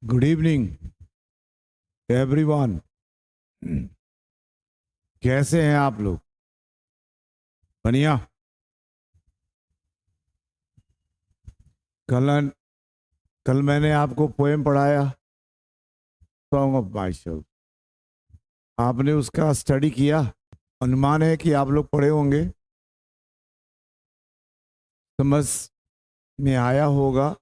Good evening everyone. कैसे हैं आप लोग? बढ़िया। कल कल मैंने आपको पोएम पढ़ाया, सॉन्ग ऑफ माई सेल्फ। आपने उसका स्टडी किया? अनुमान है कि आप लोग पढ़े होंगे, समझ में आया होगा।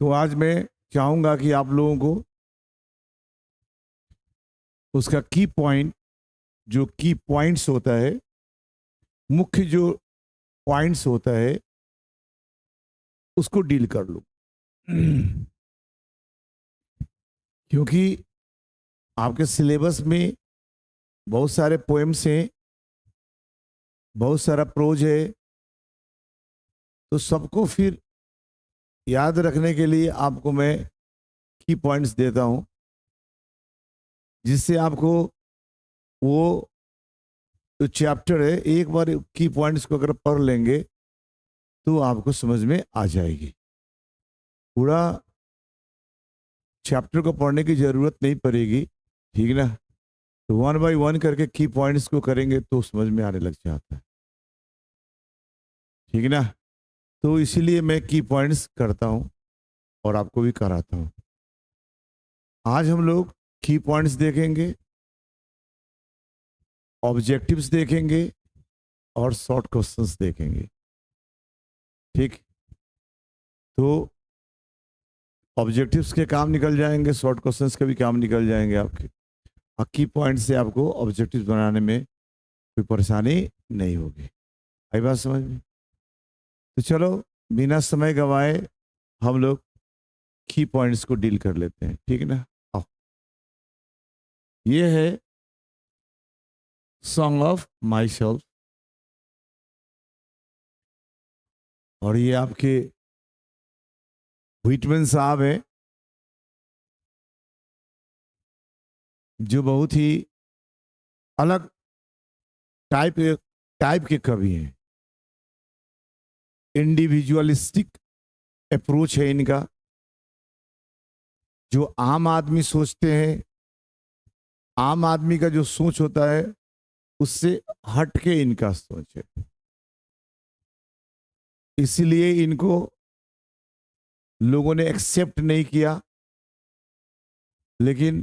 तो आज मैं चाहूंगा कि आप लोगों को उसका की पॉइंट, जो की पॉइंट्स होता है, मुख्य जो पॉइंट्स होता है, उसको डील कर लूं। क्योंकि आपके सिलेबस में बहुत सारे पोएम्स हैं, बहुत सारा प्रोज है, तो सबको फिर याद रखने के लिए आपको मैं की पॉइंट्स देता हूं, जिससे आपको वो जो चैप्टर है, एक बार की पॉइंट्स को अगर पढ़ लेंगे तो आपको समझ में आ जाएगी। पूरा चैप्टर को पढ़ने की जरूरत नहीं पड़ेगी, ठीक ना? तो वन बाय वन करके की पॉइंट्स को करेंगे तो समझ में आने लग जाता है, ठीक ना? तो इसीलिए मैं की पॉइंट्स करता हूं और आपको भी कराता हूं। आज हम लोग की पॉइंट्स देखेंगे, ऑब्जेक्टिव्स देखेंगे और शॉर्ट क्वेश्चंस देखेंगे, ठीक? तो ऑब्जेक्टिव्स के काम निकल जाएंगे, शॉर्ट क्वेश्चंस के भी काम निकल जाएंगे आपके। और की पॉइंट से आपको ऑब्जेक्टिव्स बनाने में कोई परेशानी नहीं होगी। आई बात समझ में? तो चलो, बिना समय गवाए हम लोग की पॉइंट्स को डील कर लेते हैं, ठीक है ना? आओ। ये है सॉन्ग ऑफ माई सेल्फ, और ये आपके व्हिटमैन साहब हैं, जो बहुत ही अलग टाइप टाइप के कवि हैं। इंडिविजुअलिस्टिक अप्रोच है इनका। जो आम आदमी सोचते हैं, आम आदमी का जो सोच होता है, उससे हट के इनका सोच है। इसीलिए इनको लोगों ने एक्सेप्ट नहीं किया। लेकिन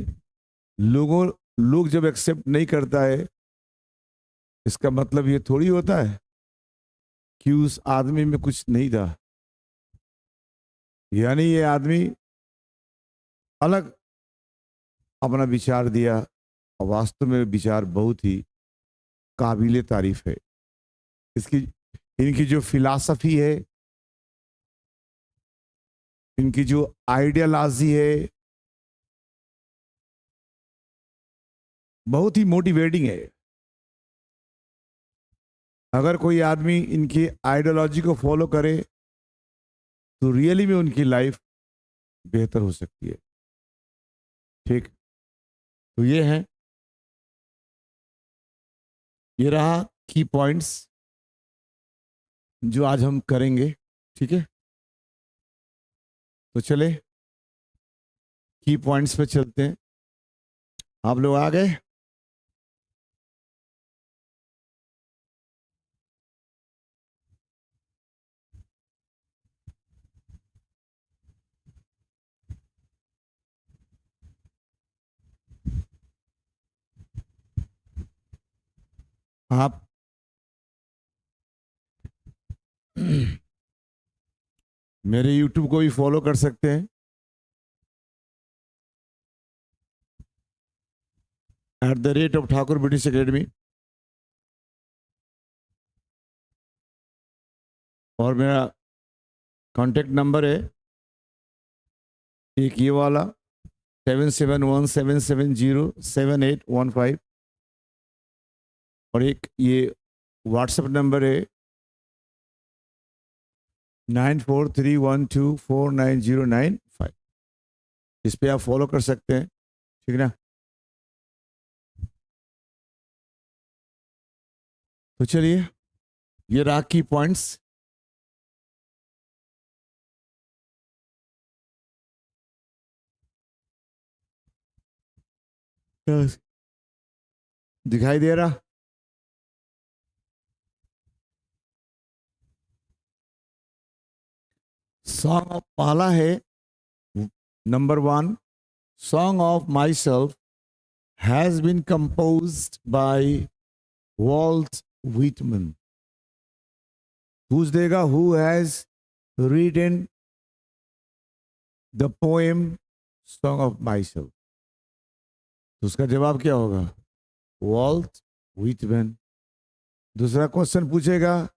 लोग जब एक्सेप्ट नहीं करता है, इसका मतलब ये थोड़ी होता है कि उस आदमी में कुछ नहीं था। यानी ये आदमी अलग अपना विचार दिया, और वास्तव में विचार बहुत ही काबिले तारीफ है। इसकी इनकी जो फिलॉसफी है, इनकी जो आइडियोलॉजी है, बहुत ही मोटिवेटिंग है। अगर कोई आदमी इनकी आइडियोलॉजी को फॉलो करे तो रियली में उनकी लाइफ बेहतर हो सकती है, ठीक? तो ये है, ये रहा की पॉइंट्स जो आज हम करेंगे, ठीक है? तो चले की पॉइंट्स पे चलते हैं। आप लोग आ गए? आप मेरे YouTube को भी फॉलो कर सकते हैं, @ठाकुर ब्रिटिश एकेडमी। और मेरा कांटेक्ट नंबर है एक ये वाला, 7717707815। और एक ये व्हाट्सएप नंबर है 9431249095। इस पे आप फॉलो कर सकते हैं, ठीक ना? तो चलिए, ये रहा की पॉइंट्स। दिखाई दे रहा? सॉन्ग ऑफ पहला है, number 1, song of myself has been composed by Walt Whitman. पूछ देगा who has written the poem song of myself, तो उसका जवाब क्या होगा? Walt Whitman. दूसरा क्वेश्चन पूछेगा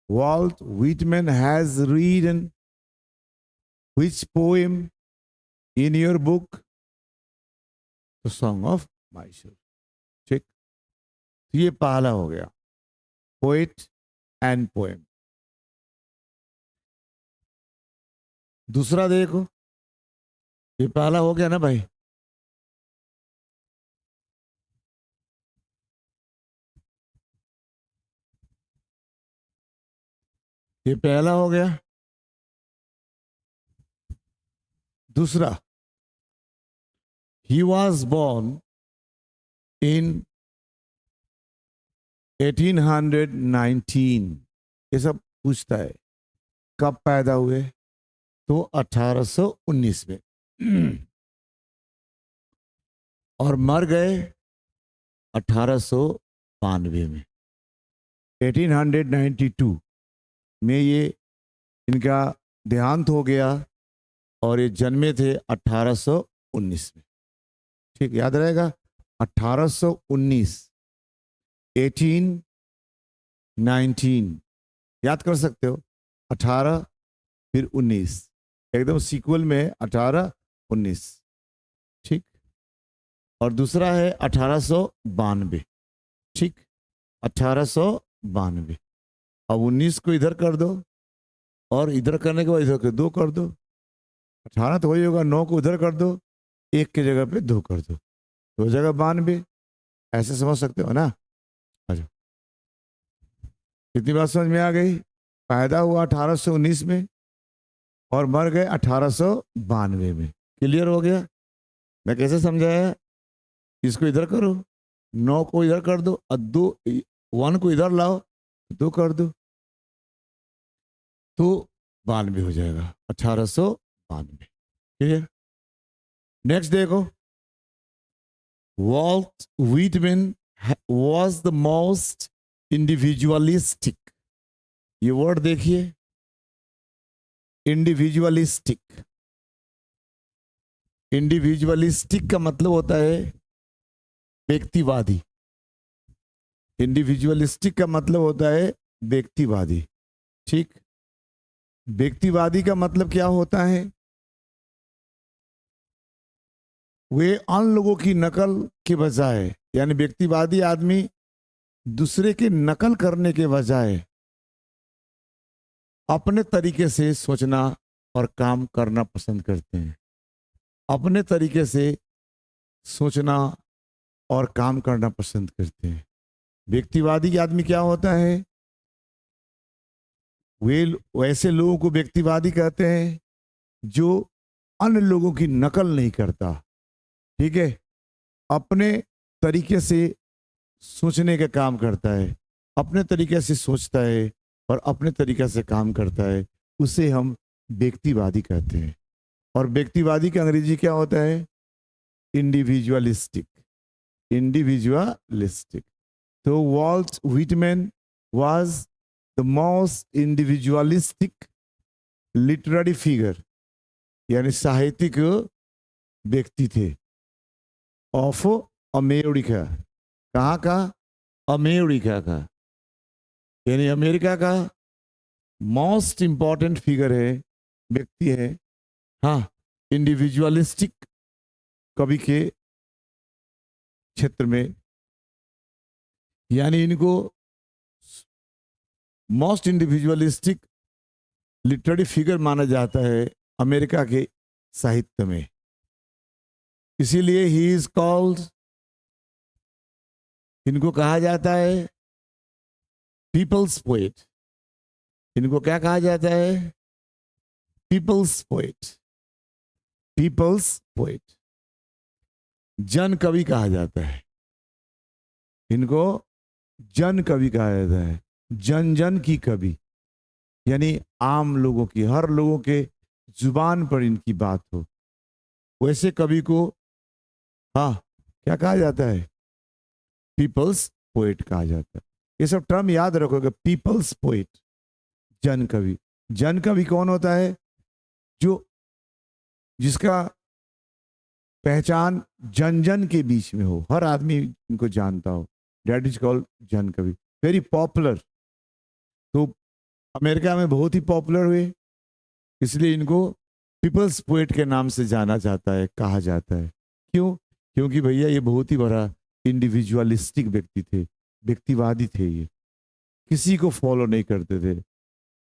Walt Whitman has written which poem in your book? The song of myself. ठीक, तो ये पहला हो गया, पोएट एंड पोएम। दूसरा देखो, ये पहला हो गया ना भाई, ये पहला हो गया। दूसरा, he was born in 1819। ये सब पूछता है कब पैदा हुए, तो 1819 में। और मर गए 1892 में। 1892 में ये इनका देहांत हो गया और ये जन्मे थे 1819 में। ठीक, याद रहेगा 1819, 1819 याद कर सकते हो। 18 फिर 19, एकदम सीक्वल में 18 19। ठीक, और दूसरा है 1892। ठीक, 1892। अब 19 को इधर कर दो और इधर करने के बाद इधर के 2 कर दो, 18 तो वही होगा। 9 को उधर कर दो, 1 की जगह पे 2 कर दो, 2 जगह 92। ऐसे समझ सकते हो ना? अच्छा, इतनी बात समझ में आ गई। पैदा हुआ 1819 में और मर गए 1892 में। क्लियर हो गया? मैं कैसे समझाया? इसको इधर करो, 9 को इधर कर दो और 1 को इधर लाओ, 2 कर दो, तो 92 हो जाएगा, 1892। क्लियर? नेक्स्ट देखो, Walt Whitman was the most individualistic। ये वर्ड देखिए, इंडिविजुअलिस्टिक। इंडिविजुअलिस्टिक का मतलब होता है व्यक्तिवादी। इंडिविजुअलिस्टिक का मतलब होता है व्यक्तिवादी। ठीक, व्यक्तिवादी का मतलब क्या होता है? वे अन्य लोगों की नकल के बजाय, यानी व्यक्तिवादी आदमी दूसरे की नकल करने के बजाय अपने तरीके से सोचना और काम करना पसंद करते हैं। अपने तरीके से सोचना और काम करना पसंद करते हैं। व्यक्तिवादी आदमी क्या होता है? वे वैसे लोगों को व्यक्तिवादी कहते हैं जो अन्य लोगों की नकल नहीं करता। ठीक है, अपने तरीके से सोचने का काम करता है, अपने तरीके से सोचता है और अपने तरीके से काम करता है, उसे हम व्यक्तिवादी कहते हैं। और व्यक्तिवादी का अंग्रेजी क्या होता है? इंडिविजुअलिस्टिक। इंडिविजुअलिस्टिक। तो Walt Whitman was the most individualistic literary figure, यानी साहित्यिक व्यक्ति थे, ऑफ अमेरिका। कहाँ का? अमेरिका का, यानी अमेरिका का मोस्ट इंपॉर्टेंट फिगर है, व्यक्ति है। हाँ, इंडिविजुअलिस्टिक कवि के क्षेत्र में, यानी इनको मोस्ट इंडिविजुअलिस्टिक लिटरेरी फिगर माना जाता है अमेरिका के साहित्य में। इसीलिए ही इज कॉल्ड, इनको कहा जाता है पीपल्स पोएट। इनको क्या कहा जाता है? People's poet. People's poet. जन कवि कहा जाता है इनको, जन कवि कहा जाता है, जन जन की कवि, यानी आम लोगों की, हर लोगों के जुबान पर इनकी बात हो, वैसे कवि को हाँ क्या कहा जाता है? पीपल्स पोएट कहा जाता है। ये सब टर्म याद रखोगे, पीपल्स पोएट, जन कवि। जन कवि कौन होता है? जो जिसका पहचान जन जन के बीच में हो, हर आदमी इनको जानता हो, दैट इज कॉल्ड जन कवि। वेरी पॉपुलर, तो अमेरिका में बहुत ही पॉपुलर हुए, इसलिए इनको पीपल्स पोएट के नाम से जाना जाता है, कहा जाता है। क्यों? क्योंकि भैया ये बहुत ही बड़ा इंडिविजुअलिस्टिक व्यक्ति थे, व्यक्तिवादी थे, ये किसी को फॉलो नहीं करते थे,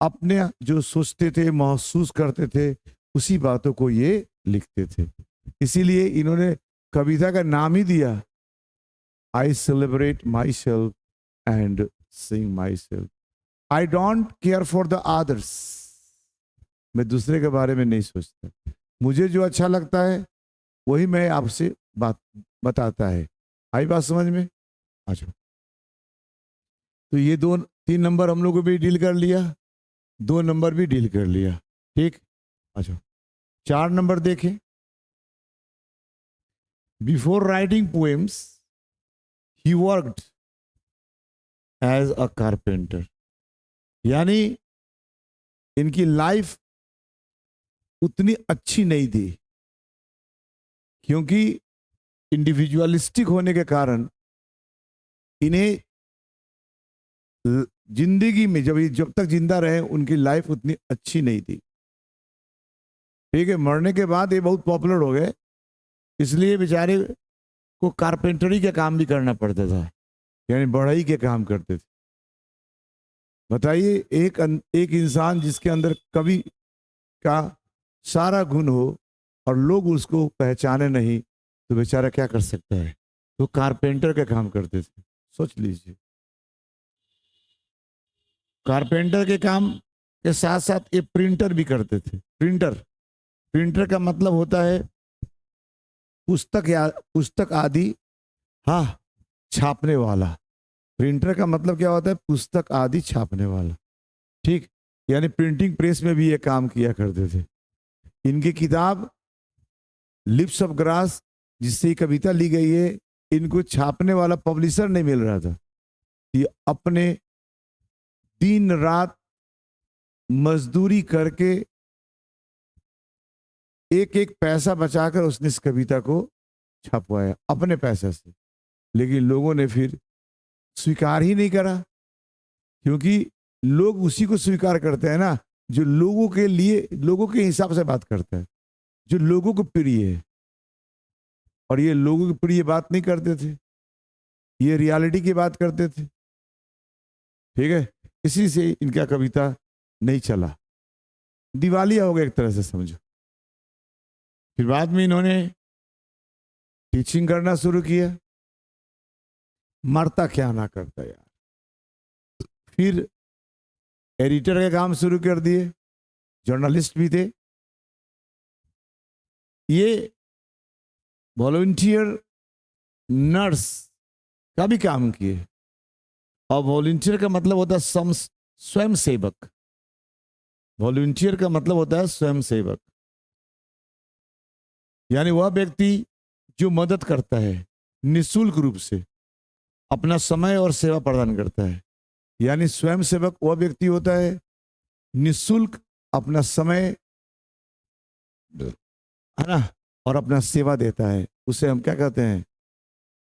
अपने जो सोचते थे, महसूस करते थे, उसी बातों को ये लिखते थे। इसीलिए इन्होंने कविता का नाम ही दिया, आई celebrate myself and sing my self, I don't care for the others. मैं दूसरे के बारे में नहीं सोचता, मुझे जो अच्छा लगता है वही मैं आपसे बात बताता है। आई बात समझ में? अच्छा, तो ये 2 3 नंबर हम लोगों भी डील कर लिया, 2 नंबर भी डील कर लिया, ठीक। अच्छा, 4 नंबर देखें। Before writing poems he worked as a carpenter, यानी इनकी लाइफ उतनी अच्छी नहीं थी, क्योंकि इंडिविजुअलिस्टिक होने के कारण इन्हें जिंदगी में जब तक जिंदा रहे उनकी लाइफ उतनी अच्छी नहीं थी, ठीक है। मरने के बाद ये बहुत पॉपुलर हो गए, इसलिए बेचारे को कारपेंटरी के काम भी करना पड़ता था, यानी बढ़ई के काम करते थे। बताइए, एक इंसान जिसके अंदर कवि का सारा गुण हो और लोग उसको पहचाने नहीं, तो बेचारा क्या कर सकता है? तो कारपेंटर का काम करते थे। सोच लीजिए, कारपेंटर के काम के साथ साथ ये प्रिंटर भी करते थे। प्रिंटर, प्रिंटर का मतलब होता है पुस्तक या पुस्तक आदि, हाँ, छापने वाला। प्रिंटर का मतलब क्या होता है? पुस्तक आदि छापने वाला, ठीक। यानी प्रिंटिंग प्रेस में भी ये काम किया करते थे। इनकी किताब लिप्स ऑफ ग्रास, जिससे ये कविता ली गई है, इनको छापने वाला पब्लिशर नहीं मिल रहा था। ये अपने दिन रात मजदूरी करके एक एक पैसा बचाकर उसने इस कविता को छपवाया अपने पैसे से। लेकिन लोगों ने फिर स्वीकार ही नहीं करा, क्योंकि लोग उसी को स्वीकार करते हैं ना जो लोगों के लिए, लोगों के हिसाब से बात करता है, जो लोगों को प्रिय है। और ये लोगों की प्रिय बात नहीं करते थे, ये रियलिटी की बात करते थे, ठीक है। इसी से इनका कविता नहीं चला, दिवालिया हो गया एक तरह से समझो। फिर बाद में इन्होंने टीचिंग करना शुरू किया, मरता क्या ना करता यार। फिर एडिटर का काम शुरू कर दिए, जर्नलिस्ट भी थे। ये वॉलंटियर नर्स का भी काम किए, और वॉलंटियर का मतलब होता है स्वयं सेवक। वॉलंटियर का मतलब होता है स्वयं सेवक, यानी वह व्यक्ति जो मदद करता है निःशुल्क रूप से, अपना समय और सेवा प्रदान करता है। यानी स्वयं सेवक वह व्यक्ति होता है निःशुल्क अपना समय, है ना, और अपना सेवा देता है, उसे हम क्या कहते हैं?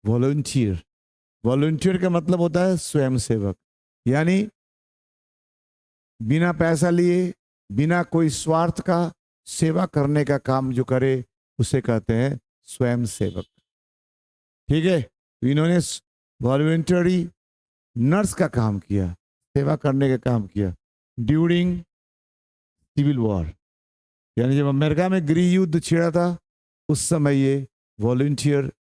वॉलंटियर। वॉलंटियर का मतलब होता है स्वयं सेवक, यानी बिना पैसा लिए, बिना कोई स्वार्थ का सेवा करने का काम जो करे उसे कहते हैं स्वयं सेवक, ठीक है। तो इन्होंने वॉलंटरी नर्स का काम किया, सेवा करने का काम किया ड्यूरिंग सिविल वॉर, यानी जब अमेरिका में गृह युद्ध छिड़ा था उस समय ये वॉलंटियर,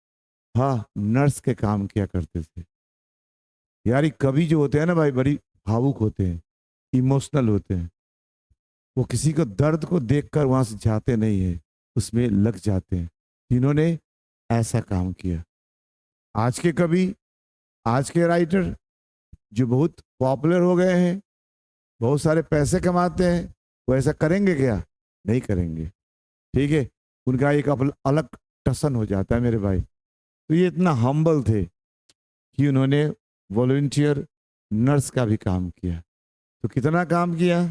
हाँ, नर्स के काम किया करते थे। यार कवि जो होते हैं ना भाई, बड़ी भावुक होते हैं, इमोशनल होते हैं, वो किसी को दर्द को देखकर वहां से जाते नहीं है, उसमें लग जाते हैं। इन्होंने ऐसा काम किया। आज के कवि, आज के राइटर जो बहुत पॉपुलर हो गए हैं, बहुत सारे पैसे कमाते हैं, वो ऐसा करेंगे क्या? नहीं करेंगे। ठीक है, उनका एक अलग टसन हो जाता है मेरे भाई। तो ये इतना हम्बल थे कि उन्होंने वॉलंटियर नर्स का भी काम किया। तो कितना काम किया?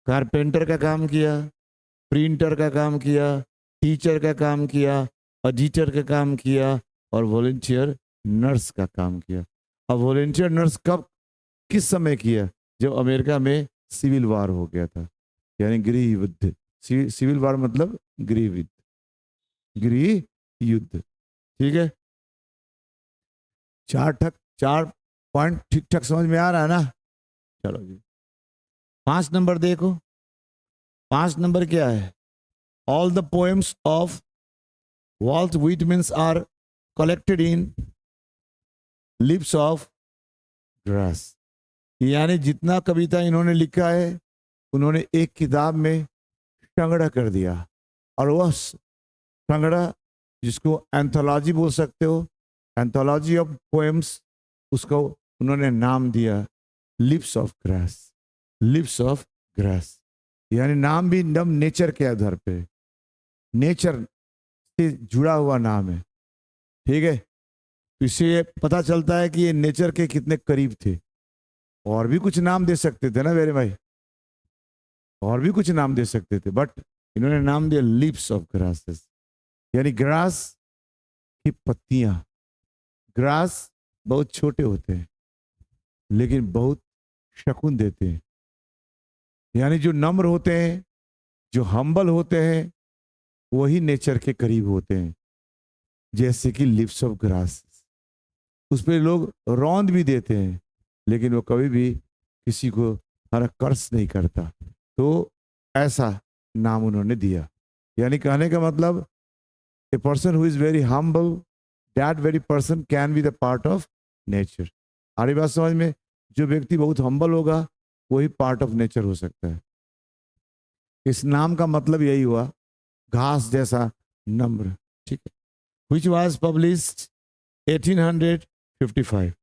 कारपेंटर का काम किया, प्रिंटर का काम किया, टीचर का काम किया, एडिटर का काम किया और वॉलंटियर नर्स का काम किया। अब वॉलंटियर नर्स कब, किस समय किया? जब अमेरिका में सिविल वार हो गया था, यानी गृह युद्ध। सिविल वार मतलब गृह युद्ध, गृह युद्ध। ठीक है, चार पॉइंट ठीक ठाक समझ में आ रहा है ना? चलो जी, 5 नंबर देखो। 5 नंबर क्या है? All the poems of Walt Whitman are collected in leaves of grass. यानी जितना कविता इन्होंने लिखा है, उन्होंने एक किताब में संग्रह कर दिया। और वह संग्रह, जिसको एंथोलॉजी बोल सकते हो, एंथोलॉजी ऑफ पोएम्स, उसको उन्होंने नाम दिया lips of grass. Lips of grass यानी नाम भी नम नेचर के आधार पे, नेचर से जुड़ा हुआ नाम है। ठीक है, इससे ये पता चलता है कि ये नेचर के कितने करीब थे। और भी कुछ नाम दे सकते थे ना मेरे भाई, और भी कुछ नाम दे सकते थे, बट इन्होंने नाम दिया लिप्स ऑफ ग्रासेस। यानी ग्रास की पत्तियां। ग्रास बहुत छोटे होते हैं लेकिन बहुत शकुन देते हैं। यानी जो नम्र होते हैं, जो हम्बल होते हैं, वही नेचर के करीब होते हैं। जैसे कि लिप्स ऑफ ग्रास, उस पर लोग रौंद भी देते हैं लेकिन वो कभी भी किसी को हरा कर्स नहीं करता। तो ऐसा नाम उन्होंने दिया। यानी कहने का मतलब, a person who is very humble, that very person can be the part of nature. हमारी बात समझ में? जो व्यक्ति बहुत हम्बल होगा वही पार्ट ऑफ नेचर हो सकता है। इस नाम का मतलब यही हुआ, घास जैसा नम्र। ठीक है, which was published 1855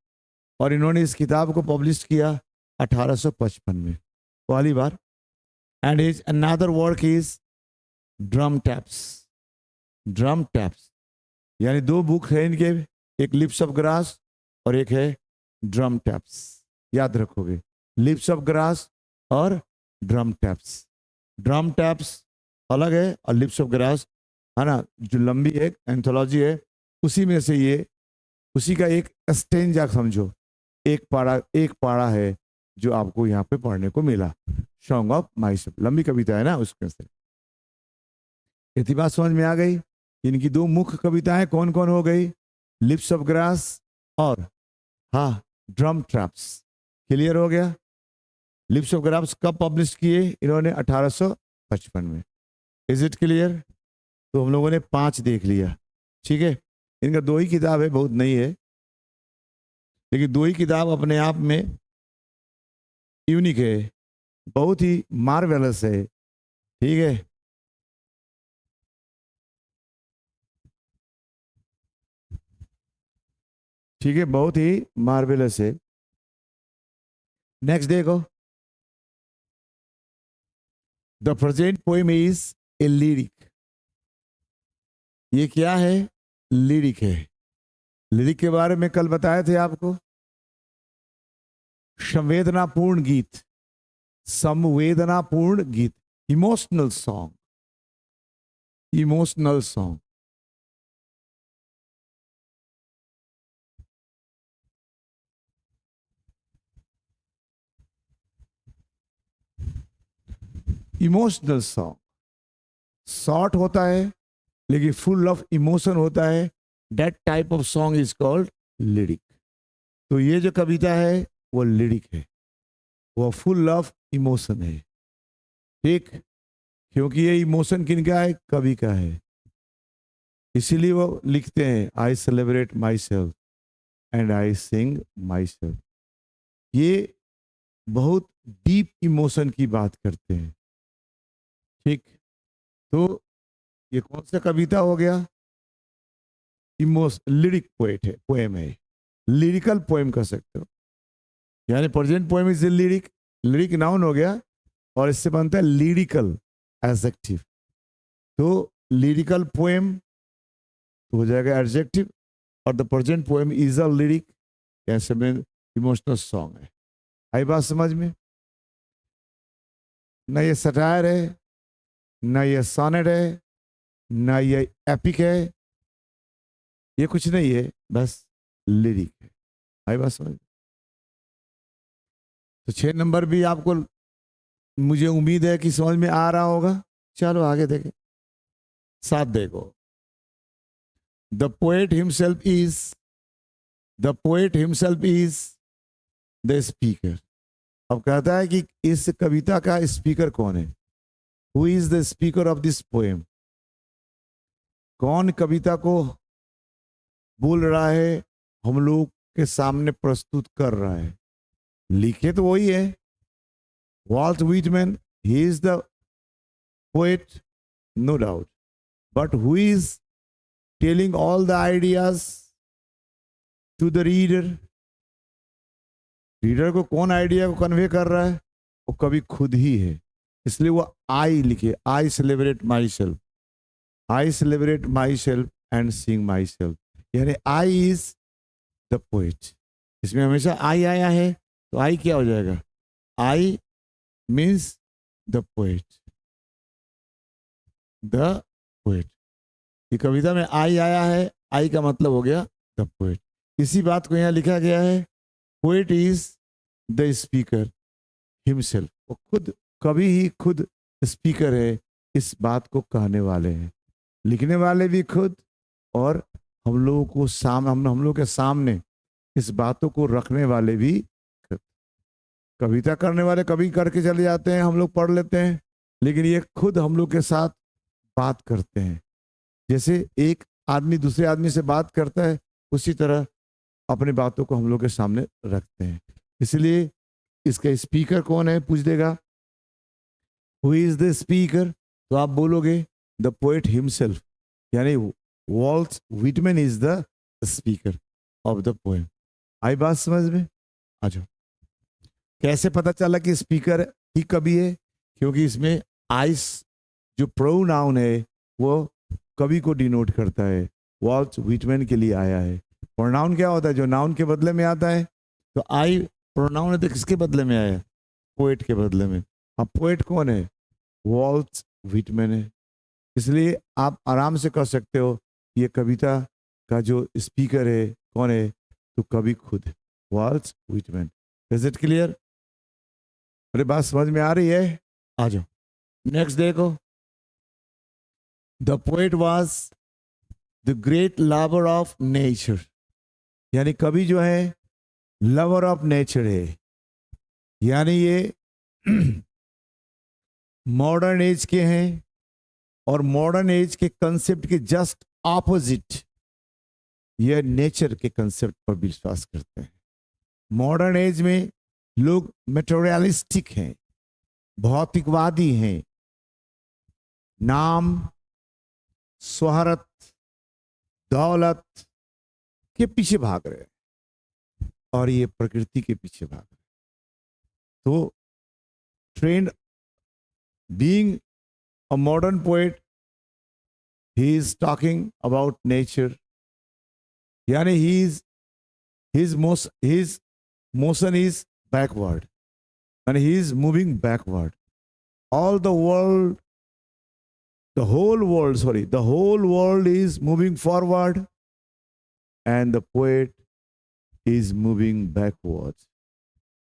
और इन्होंने इस किताब को पब्लिश किया 1855 में पहली बार। And his another work is drum taps. Drum taps यानी 2 बुक है इनके, एक लिप्स ऑफ ग्रास और एक है ड्रम टैप्स। याद रखोगे, लिप्स ऑफ ग्रास और ड्रम टैप्स। ड्रम टैप्स अलग है और लिप्स ऑफ ग्रास, है ना, जो लंबी एक एंथोलॉजी है, उसी में से ये, उसी का एक स्टेंजा समझो, एक पारा है जो आपको यहाँ पे पढ़ने को मिला, सॉन्ग ऑफ माइसेल्फ। लंबी कविता है ना, उसमें से। इतनी बात समझ में आ गई? इनकी 2 मुख्य कविताएं कौन कौन हो गई? लिप्स ऑफ ग्रास और हाँ ड्रम ट्रैप्स। क्लियर हो गया? लिप्स ऑफ ग्रास कब पब्लिश किए इन्होंने? 1855 में। Is it clear? तो हम लोगों ने 5 देख लिया। ठीक है, इनका 2 ही किताब है, बहुत नहीं है, लेकिन 2 ही किताब अपने आप में यूनिक है, बहुत ही मार्वेलस है। ठीक है, ठीक है, बहुत ही मार्वेलस है। नेक्स्ट देखो, the present poem is a lyric. ये क्या है? लिरिक है। लिरिक के बारे में कल बताए थे आपको, संवेदनापूर्ण गीत, संवेदनापूर्ण गीत, emotional song, emotional song. Emotional song short होता है लेकिन फुल ऑफ इमोशन होता है। That type of song is called lyric. तो ये जो कविता है वो लिरिक है, वो फुल ऑफ इमोशन है। ठीक, क्योंकि ये इमोशन किनका है? कवि का है। इसीलिए वो लिखते हैं, I celebrate myself and I sing myself. ये बहुत डीप इमोशन की बात करते हैं। ठीक, तो ये कौन सा कविता हो गया? लिरिक पोएट है, पोएम है, लिरिकल पोएम कह सकते हो। यानी present poem is lyric, lyric noun हो गया और इससे बनता है लिरिकल एडजेक्टिव। तो लिरिकल पोएम तो हो जाएगा एडजेक्टिव, और the present poem is a lyric, ऐसे में इमोशनल सॉन्ग है। आई बात समझ में? न ये सटायर है, न ये सोनेट है, न ये एपिक है, ये कुछ नहीं है, बस लिरिक है। आई बात समझ? तो 6 नंबर भी आपको मुझे उम्मीद है कि समझ में आ रहा होगा। चलो आगे देखें, 7 देखो। The poet himself is, the poet himself is the speaker. अब कहता है कि इस कविता का स्पीकर कौन है? Who is the speaker of this poem? कौन कविता को बोल रहा है, हम लोग के सामने प्रस्तुत कर रहा है? लिखे तो वही है, Walt Whitman, he is the poet, no doubt, but who is telling all the ideas to the reader? Reader को कौन आइडिया को कन्वे कर रहा है? वो कवि खुद ही है, इसलिए वो आई लिखे, आई celebrate my self, I celebrate myself and sing myself, यानी आई इज द पोएट। इसमें हमेशा आई आया है, तो आई क्या हो जाएगा? I means the poet, the poet. ये कविता में आई आया है, आई का मतलब हो गया द पोएट। इसी बात को यहाँ लिखा गया है, poet is the speaker himself. वो खुद कवि ही खुद स्पीकर है, इस बात को कहने वाले हैं, लिखने वाले भी खुद, और हम लोगों को हम लोग के सामने इस बातों को रखने वाले भी खुद। कविता करने वाले कभी करके चले जाते हैं, हम लोग पढ़ लेते हैं, लेकिन ये खुद हम लोग के साथ बात करते हैं। जैसे एक आदमी दूसरे आदमी से बात करता है, उसी तरह अपनी बातों को हम लोग के सामने रखते हैं। इसलिए इसका स्पीकर कौन है पूछ देगा, हु इज द स्पीकर? तो आप बोलोगे द पोएट हिमसेल्फ, यानी Walt Whitman is the speaker of the poem. आई बात समझ में? आ जाओ। कैसे पता चला कि स्पीकर ही कवि है? क्योंकि इसमें आइस जो प्रोनाउन है वो कवि को डिनोट करता है, वॉल्ट व्हिटमैन के लिए आया है। प्रोनाउन क्या होता है? जो नाउन के बदले में आता है। तो आई प्रोनाउन है, तो किसके बदले में आया? पोएट के बदले में। अब पोएट कौन है? वॉल्ट व्हिटमैन है। इसलिए आप आराम से कह सकते हो ये कविता का जो स्पीकर है कौन है? तो कवि खुद है, Walt Whitman. Is it clear? अरे बात समझ में आ रही है? आ जाओ नेक्स्ट देखो। The poet was the great lover of nature, यानी कवि जो है लवर ऑफ नेचर है। यानी ये मॉडर्न एज के हैं, और मॉडर्न एज के कंसेप्ट के जस्ट ऑपोजिट ये नेचर के कंसेप्ट पर विश्वास करते हैं। मॉडर्न एज में लोग मेटेरियलिस्टिक हैं, भौतिकवादी हैं, नाम, शोहरत, दौलत के पीछे भाग रहे हैं, और ये प्रकृति के पीछे भाग रहे हैं। तो trend being a modern poet, he is talking about nature, yani his motion is backward, and he is moving backward. All the world, the whole world is moving forward, and the poet is moving backwards.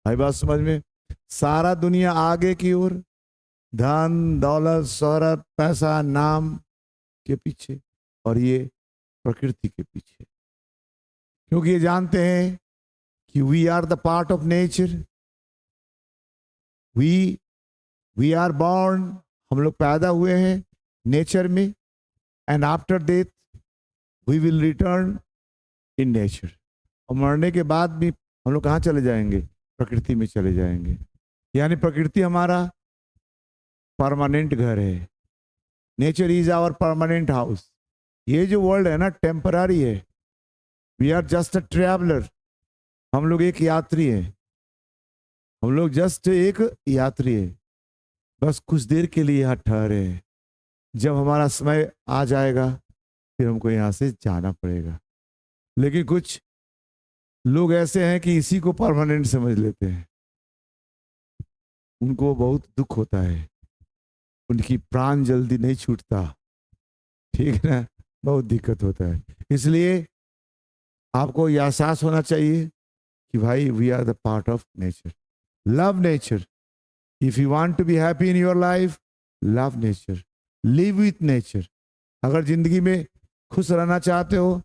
आई बात समझ में? सारा दुनिया आगे की ओर, धन दौलत शोहरत पैसा नाम के पीछे, और ये प्रकृति के पीछे, क्योंकि ये जानते हैं कि we are the part of nature. We are born, हम लोग पैदा हुए हैं नेचर में, and after death we will return in nature. और मरने के बाद भी हम लोग कहाँ चले जाएंगे? प्रकृति में चले जाएंगे। यानी प्रकृति हमारा परमानेंट घर है। Nature is our permanent house. ये जो वर्ल्ड है ना टेम्पररी है, we are just a traveller, हम लोग एक यात्री हैं, हम लोग जस्ट एक यात्री है, बस कुछ देर के लिए यहाँ ठहरे हैं, जब हमारा समय आ जाएगा फिर हमको यहाँ से जाना पड़ेगा। लेकिन कुछ लोग ऐसे हैं कि इसी को परमानेंट समझ लेते हैं, उनको बहुत दुख होता है, उनकी प्राण जल्दी नहीं छूटता, ठीक है ना, बहुत दिक्कत होता है। इसलिए आपको यह एहसास होना चाहिए कि भाई we are the part of nature, love nature. If you want to be happy in your life, love nature, live with nature. अगर जिंदगी में खुश रहना चाहते हो,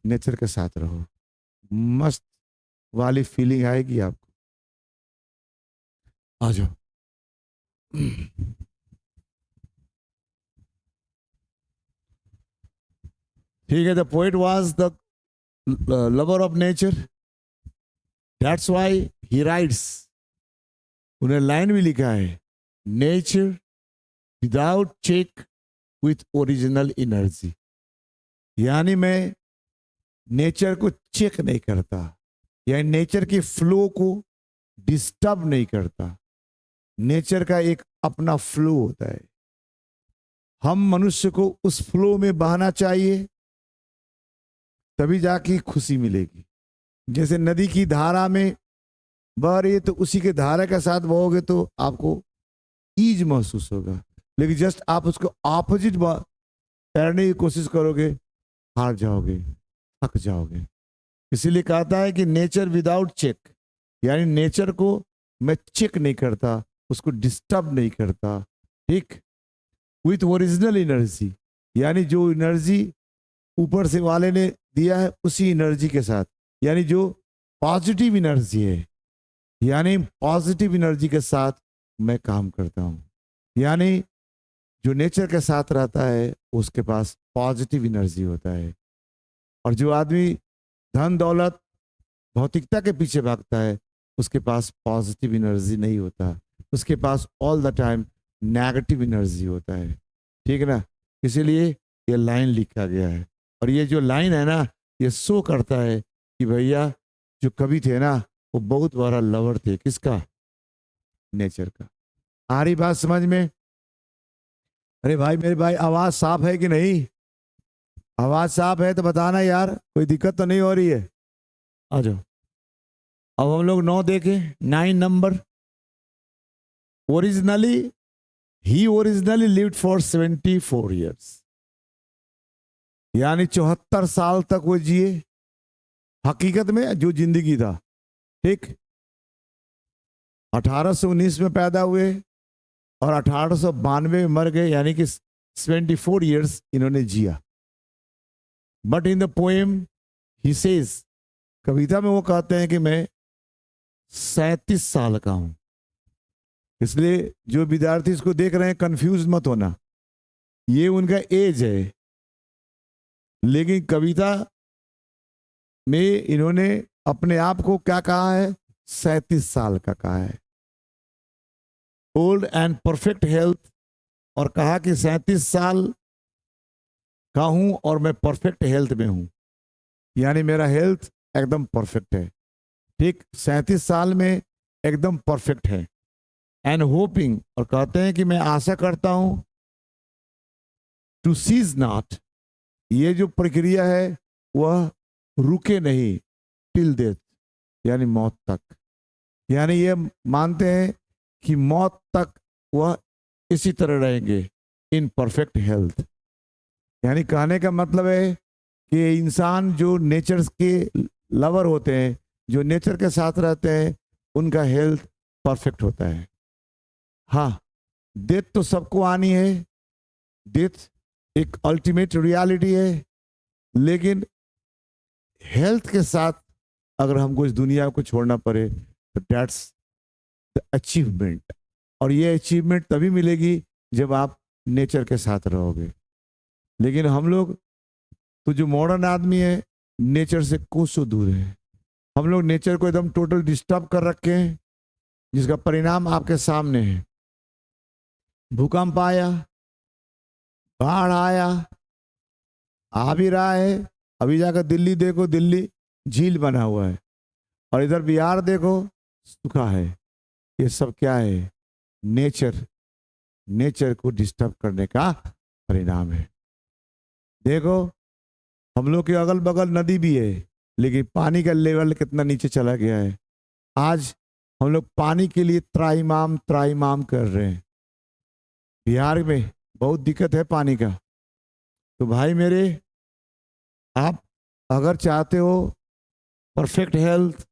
नेचर के साथ रहो, मस्त वाली फीलिंग आएगी आपको। आ जाओ। ठीक है, the poet was the lover of nature, that's why he writes. उन्हें लाइन भी लिखा है, nature without check with original energy. यानी मैं नेचर को चेक नहीं करता, यानी नेचर के फ्लो को डिस्टर्ब नहीं करता। नेचर का एक अपना फ्लो होता है, हम मनुष्य को उस फ्लो में बहना चाहिए, तभी जाके खुशी मिलेगी। जैसे नदी की धारा में बह रही है तो उसी के धारा के साथ बहोगे तो आपको ईज महसूस होगा, लेकिन जस्ट आप उसको ऑपोजिट तैरने की कोशिश करोगे, हार जाओगे, थक जाओगे। इसीलिए कहता है कि नेचर विदाउट चेक, यानी नेचर को मैं चेक नहीं करता, उसको डिस्टर्ब नहीं करता, ठीक, विथ ओरिजिनल एनर्जी, यानी जो एनर्जी ऊपर से वाले ने दिया है उसी एनर्जी के साथ, यानी जो पॉजिटिव एनर्जी है, यानी पॉजिटिव एनर्जी के साथ मैं काम करता हूँ। यानी जो नेचर के साथ रहता है उसके पास पॉजिटिव एनर्जी होता है, और जो आदमी धन दौलत भौतिकता के पीछे भागता है उसके पास पॉजिटिव एनर्जी नहीं होता, उसके पास all the time negative energy होता है, ठीक है ना। इसीलिए ये लाइन लिखा गया है, और ये जो लाइन है ना ये शो करता है कि भैया जो कवि थे ना वो बहुत बड़ा लवर थे, किसका, नेचर का। आ रही बात समझ में? अरे भाई मेरे भाई आवाज साफ है कि नहीं? आवाज साफ है तो बताना यार, कोई दिक्कत तो नहीं हो रही है? आ जाओ। अब हम लोग 9 देखें, 9 number. Originally he originally lived for 74 years, यानी 74 साल तक वो जिए, हकीकत में जो जिंदगी था, ठीक। 1819 में पैदा हुए और 1892 में मर गए, यानी कि 74 ईयर्स इन्होंने जिया। But in the poem he says, कविता में वो कहते हैं कि मैं 37 साल का हूं। इसलिए जो विद्यार्थी इसको देख रहे हैं कंफ्यूज मत होना, ये उनका एज है, लेकिन कविता में इन्होंने अपने आप को क्या कहा है, 37 साल का कहा है। ओल्ड एंड परफेक्ट हेल्थ, और कहा कि 37 साल का हूं और मैं परफेक्ट हेल्थ में हूं, यानी मेरा हेल्थ एकदम परफेक्ट है, ठीक, 37 साल में एकदम परफेक्ट है। एंड होपिंग, और कहते हैं कि मैं आशा करता हूं, टू सीज नॉट, ये जो प्रक्रिया है वह रुके नहीं, टिल डेथ, यानी मौत तक, यानी ये मानते हैं कि मौत तक वह इसी तरह रहेंगे, इन परफेक्ट हेल्थ। यानी कहने का मतलब है कि इंसान जो नेचर के लवर होते हैं, जो नेचर के साथ रहते हैं, उनका हेल्थ परफेक्ट होता है। हाँ, डेथ तो सबको आनी है, डेथ एक अल्टीमेट रियलिटी है, लेकिन हेल्थ के साथ अगर हमको इस दुनिया को छोड़ना पड़े तो दैट्स द अचीवमेंट, और ये अचीवमेंट तभी मिलेगी जब आप नेचर के साथ रहोगे। लेकिन हम लोग तो जो मॉडर्न आदमी है नेचर से कोसों दूर है, हम लोग नेचर को एकदम टोटल डिस्टर्ब कर रखे हैं, जिसका परिणाम आपके सामने है। भूकंप आया, बाढ़ आया, आ भी रहा है। अभी जाकर दिल्ली देखो, दिल्ली झील बना हुआ है, और इधर बिहार देखो सूखा है। ये सब क्या है? नेचर, नेचर को डिस्टर्ब करने का परिणाम है। देखो, हम लोग के अगल बगल नदी भी है, लेकिन पानी का लेवल कितना नीचे चला गया है। आज हम लोग पानी के लिए त्राहिमाम त्राहिमाम कर रहे हैं। बिहार में बहुत दिक्कत है पानी का। तो भाई मेरे, आप अगर चाहते हो perfect health,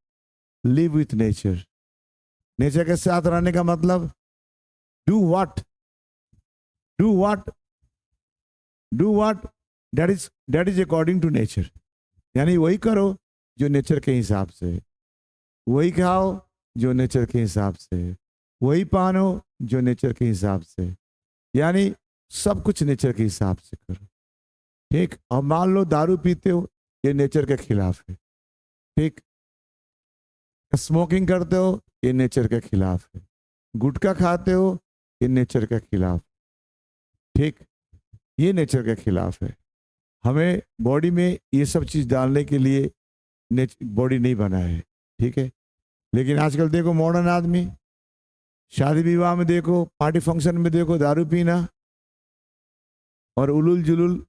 live with nature. Nature के साथ रहने का मतलब do what, do what, do what that is according to nature. यानी वही करो जो नेचर के हिसाब से, वही खाओ जो नेचर के हिसाब से, वही पहनो जो नेचर के हिसाब से। यानी सब कुछ नेचर के हिसाब से करो। ठीक। और मान लो दारू पीते हो, ये नेचर के खिलाफ है। ठीक। स्मोकिंग करते हो, ये नेचर के खिलाफ है। गुटखा खाते हो, ये नेचर के खिलाफ। ठीक। ये नेचर के खिलाफ है। हमें बॉडी में ये सब चीज डालने के लिए बॉडी नहीं बना है। ठीक है। लेकिन आजकल देखो मॉडर्न आदमी, शादी विवाह में देखो, पार्टी फंक्शन में देखो, दारू पीना और उलुल जुलुल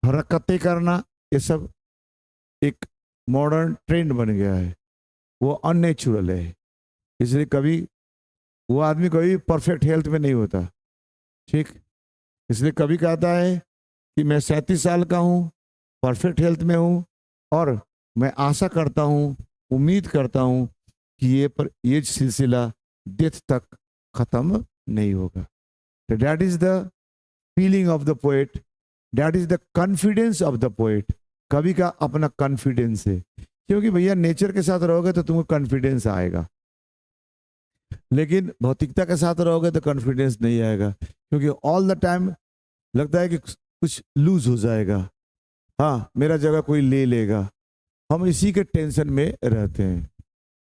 हरकतें करना, ये सब एक मॉडर्न ट्रेंड बन गया है। वो अननेचुरल है। इसलिए कभी वो आदमी कभी परफेक्ट हेल्थ में नहीं होता। ठीक। इसलिए कभी कहता है कि मैं 37 साल का हूँ, परफेक्ट हेल्थ में हूँ, और मैं आशा करता हूँ, उम्मीद करता हूँ कि ये सिलसिला डेथ तक खत्म नहीं होगा। That is the feeling of the poet, that is the confidence of the poet. कवि का अपना कॉन्फिडेंस है, क्योंकि भैया नेचर के साथ रहोगे तो तुमको कॉन्फिडेंस आएगा, लेकिन भौतिकता के साथ रहोगे तो कॉन्फिडेंस नहीं आएगा, क्योंकि ऑल द टाइम लगता है कि कुछ लूज हो जाएगा। हाँ, मेरा जगह कोई ले लेगा। हम इसी के टेंशन में रहते हैं।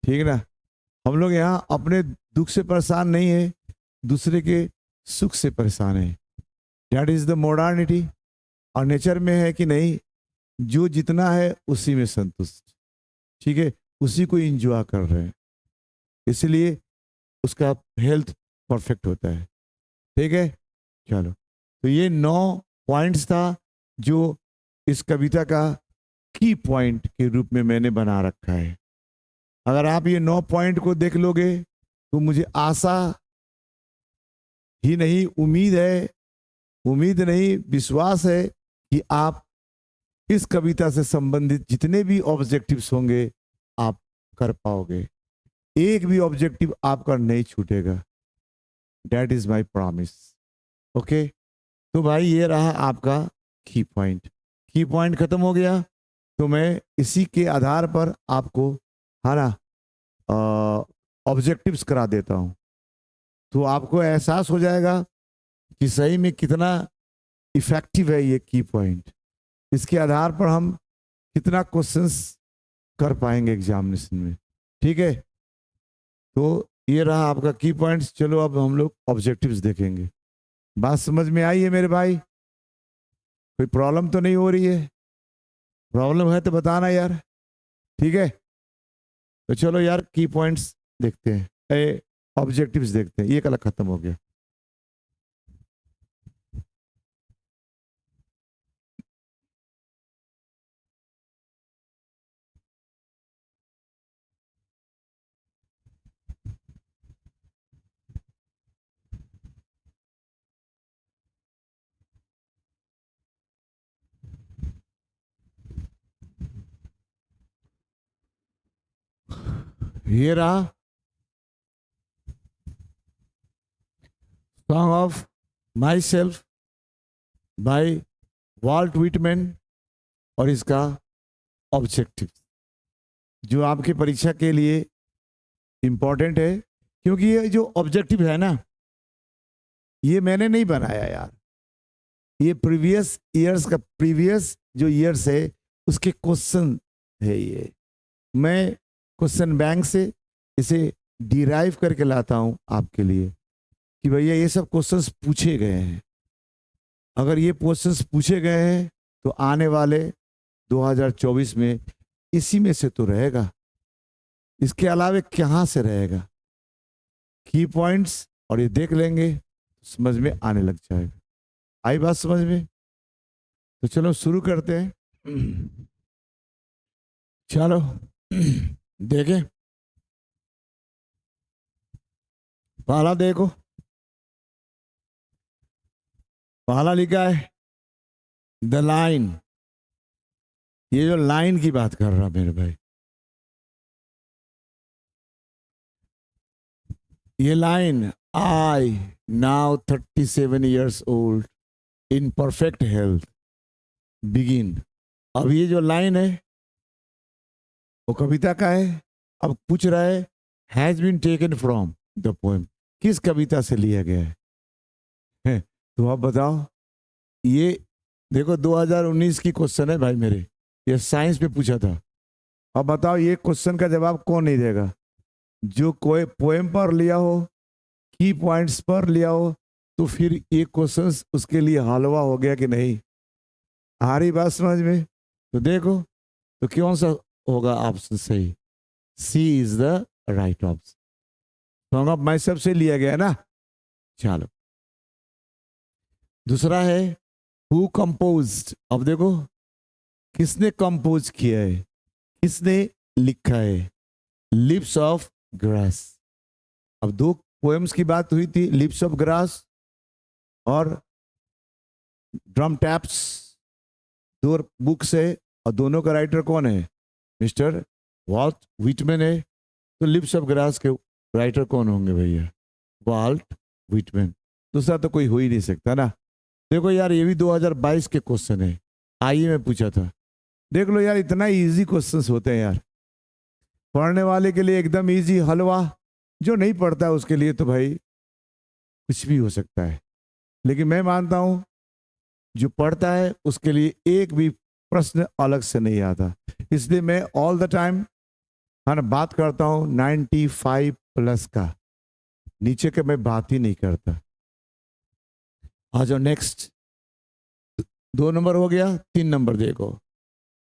ठीक ना। हम लोग यहाँ अपने दुख से परेशान नहीं है, दूसरे के सुख से परेशान है। That is the modernity. और नेचर में है कि नहीं, जो जितना है उसी में संतुष्ट। ठीक है। उसी को एंजॉय कर रहे हैं, इसलिए उसका हेल्थ परफेक्ट होता है। ठीक है। चलो, तो ये 9 पॉइंट्स था जो इस कविता का की पॉइंट के रूप में मैंने बना रखा है। अगर आप ये 9 पॉइंट को देख लोगे तो मुझे आशा ही नहीं, उम्मीद है, उम्मीद नहीं विश्वास है कि आप इस कविता से संबंधित जितने भी ऑब्जेक्टिव्स होंगे आप कर पाओगे। एक भी ऑब्जेक्टिव आपका नहीं छूटेगा। That is my promise. Okay. तो भाई ये रहा आपका की पॉइंट। की पॉइंट खत्म हो गया, तो मैं इसी के आधार पर आपको, है ना, ऑब्जेक्टिव्स करा देता हूं। तो आपको एहसास हो जाएगा कि सही में कितना इफेक्टिव है ये की पॉइंट। इसके आधार पर हम कितना क्वेश्चंस कर पाएंगे एग्जामिनेशन में। ठीक है। तो ये रहा आपका की पॉइंट्स। चलो अब हम लोग ऑब्जेक्टिव्स देखेंगे। बात समझ में आई है मेरे भाई? कोई प्रॉब्लम तो नहीं हो रही है? प्रॉब्लम है तो बताना यार। ठीक है। तो चलो यार की पॉइंट्स देखते हैं, ऑब्जेक्टिव्स देखते हैं। ये कल खत्म हो गया। ये रहा song of my self bye Walt Whitman, और इसका ऑब्जेक्टिव जो आपकी परीक्षा के लिए इंपॉर्टेंट है। क्योंकि ये जो ऑब्जेक्टिव है ना, ये मैंने नहीं बनाया यार, ये प्रीवियस ईयर्स का, प्रीवियस जो ईयर्स है उसके क्वेश्चन है। ये मैं क्वेश्चन बैंक से इसे डिराइव करके लाता हूं आपके लिए कि भैया ये सब क्वेश्चंस पूछे गए हैं। अगर ये क्वेश्चंस पूछे गए हैं तो आने वाले 2024 में इसी में से तो रहेगा, इसके अलावा कहाँ से रहेगा? की पॉइंट्स और ये देख लेंगे, समझ में आने लग जाएगा। आई बात समझ में? तो चलो शुरू करते हैं। चलो देखें, पहला देखो, पहला लिखा है द लाइन। ये जो लाइन की बात कर रहा मेरे भाई, ये line, I now 37 years old in perfect health begin. अब ये जो लाइन है वो कविता का है। अब पूछ रहा है has been taken from the poem, किस कविता से लिया गया है? तो आप बताओ। ये देखो 2019 की क्वेश्चन है भाई मेरे, ये साइंस में पूछा था। अब बताओ ये क्वेश्चन का जवाब कौन नहीं देगा? जो कोई पोएम पर लिया हो, की पॉइंट्स पर लिया हो, तो फिर ये क्वेश्चन उसके लिए हलवा हो गया कि नहीं? आ रही बात समझ में? तो देखो, तो कौन सा होगा ऑप्शन सही? C is the right option. Song of myself से लिया गया ना। चलो दूसरा है हु कंपोज्ड। अब देखो किसने कंपोज किया है, किसने लिखा है? Leaves of grass. अब दो पोएम्स की बात हुई थी, लिप्स ऑफ ग्रास और ड्रम टैप्स, दो बुक्स है और दोनों का राइटर कौन है? मिस्टर वॉल्ट व्हिटमैन है। तो लिप्स ऑफ ग्रास के राइटर कौन होंगे भैया? Walt Whitman. दूसरा तो कोई हो ही नहीं सकता ना। देखो यार ये भी 2022 के क्वेश्चन है, आइए में पूछा था। देख लो यार, इतना इजी क्वेश्चंस होते हैं यार, पढ़ने वाले के लिए एकदम इजी हलवा, जो नहीं पढ़ता है उसके लिए तो भाई कुछ भी हो सकता है। लेकिन मैं मानता हूं जो पढ़ता है उसके लिए एक भी प्रश्न अलग से नहीं आता। इसलिए मैं ऑल द टाइम बात करता हूं 95 प्लस का, नीचे का मैं बात ही नहीं करता। आ जाओ नेक्स्ट। 2 नंबर हो गया, 3 नंबर देखो,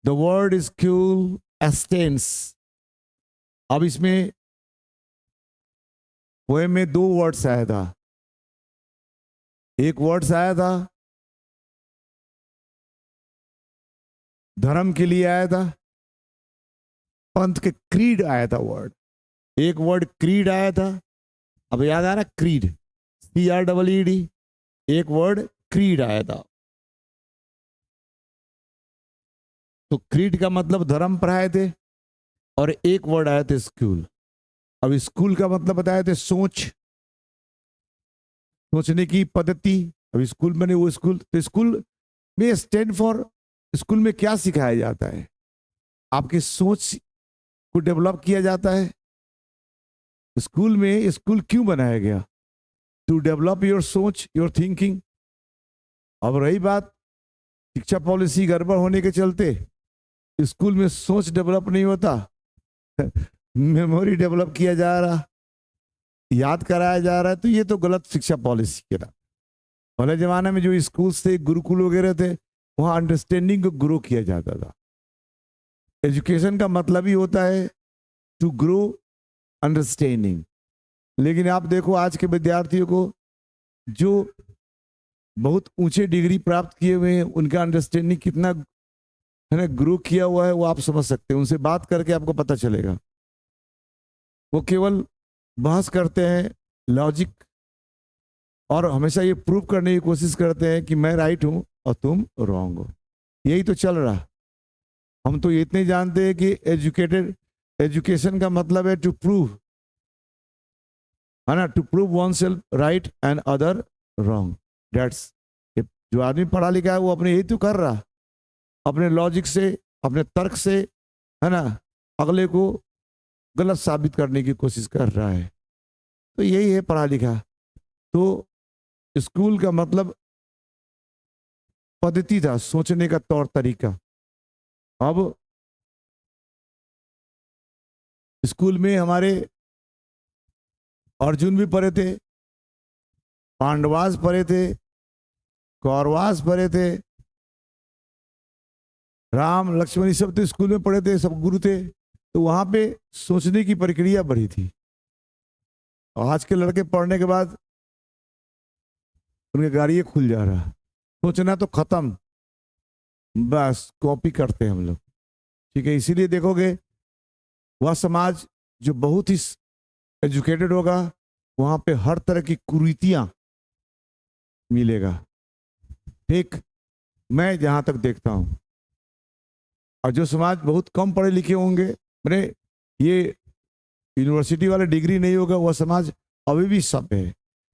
द वर्ड इज क्यूल एस्टेंस। अब इसमें पोएम में 2 वर्ड्स आया था। एक वर्ड्स आया था धर्म के लिए आया था, पंथ के क्रीड आया था वर्ड। एक वर्ड क्रीड आया था, अब याद आ रहा क्रीड, CREED। एक वर्ड क्रीड आया था। तो क्रीड का मतलब धर्म पर आए थे, और एक वर्ड आया था स्कूल। अब स्कूल का मतलब बताए थे सोच, सोचने की पद्धति। अब स्कूल में वो स्कूल, तो स्कूल में स्टैंड फॉर, स्कूल में क्या सिखाया जाता है? आपकी सोच को डेवलप किया जाता है। स्कूल में स्कूल क्यों बनाया गया? टू डेवलप योर सोच, योर थिंकिंग। अब रही बात शिक्षा पॉलिसी गड़बड़ होने के चलते स्कूल में सोच डेवलप नहीं होता, मेमोरी डेवलप किया जा रहा, याद कराया जा रहा है। तो ये तो गलत शिक्षा पॉलिसी के ना। पहले जमाने में जो स्कूल थे, गुरुकुल वगैरह थे, वहां अंडरस्टैंडिंग को ग्रो किया जाता था। एजुकेशन का मतलब ही होता है टू ग्रो अंडरस्टैंडिंग। लेकिन आप देखो आज के विद्यार्थियों को जो बहुत ऊंचे डिग्री प्राप्त किए हुए हैं, उनका अंडरस्टैंडिंग कितना है ना ग्रो किया हुआ है, वो आप समझ सकते हैं। उनसे बात करके आपको पता चलेगा। वो केवल बहस करते हैं, लॉजिक, और हमेशा ये प्रूव करने की कोशिश करते हैं कि मैं राइट हूं और तुम रॉन्ग हो। यही तो चल रहा। हम तो इतने जानते हैं कि एजुकेशन का मतलब है टू प्रूव, है ना, to prove oneself right and other wrong. That's, जो आदमी पढ़ा लिखा है वो अपने यही तो कर रहा, अपने लॉजिक से, अपने तर्क से, है ना, अगले को गलत साबित करने की कोशिश कर रहा है। तो यही है पढ़ा लिखा। तो स्कूल का मतलब पद्धति था, सोचने का तौर तरीका। अब स्कूल में हमारे अर्जुन भी पढ़े थे, पांडवास पढ़े थे, कौरवास पढ़े थे, राम लक्ष्मण सब तो स्कूल में पढ़े थे, सब गुरु थे, तो वहां पे सोचने की प्रक्रिया बढ़ी थी। और आज के लड़के पढ़ने के बाद उनके गाड़ी खुल जा रहा, सोचना तो खत्म, बस कॉपी करते हैं हम लोग। ठीक है, इसीलिए देखोगे वह समाज जो बहुत ही एजुकेटेड होगा वहां पे हर तरह की कुरीतियां मिलेगा। ठीक, मैं जहां तक देखता हूं। और जो समाज बहुत कम पढ़े लिखे होंगे, मैंने ये यूनिवर्सिटी वाले डिग्री नहीं होगा, वह समाज अभी भी सब है,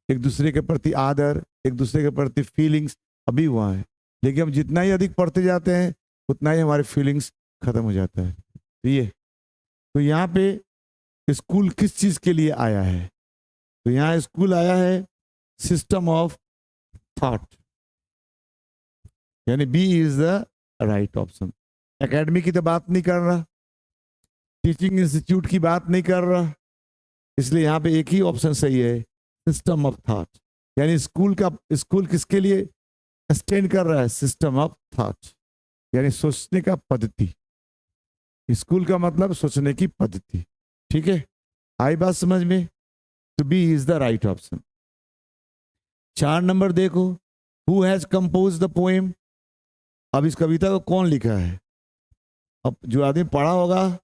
एक दूसरे के प्रति आदर, एक दूसरे के प्रति फीलिंग्स अभी वहाँ है। लेकिन हम जितना ही अधिक पढ़ते जाते हैं उतना ही हमारे फीलिंग्स खत्म हो जाता है। तो यहाँ पे स्कूल किस चीज के लिए आया है? तो यहाँ स्कूल आया है सिस्टम ऑफ थॉट, यानी B is the right option. Academy की तो बात नहीं कर रहा, टीचिंग इंस्टीट्यूट की बात नहीं कर रहा, इसलिए यहाँ पे एक ही ऑप्शन सही है, सिस्टम ऑफ थॉट। यानी स्कूल किसके लिए स्टैंड कर रहा है? सिस्टम ऑफ थॉट, यानी सोचने का पद्धति। स्कूल का मतलब सोचने की पद्धति। ठीक है, आई बात समझ में? तो B is the right option. 4 number देखो, who has compose the poem. अब इस कविता को कौन लिखा है? अब जो आदमी पढ़ा होगा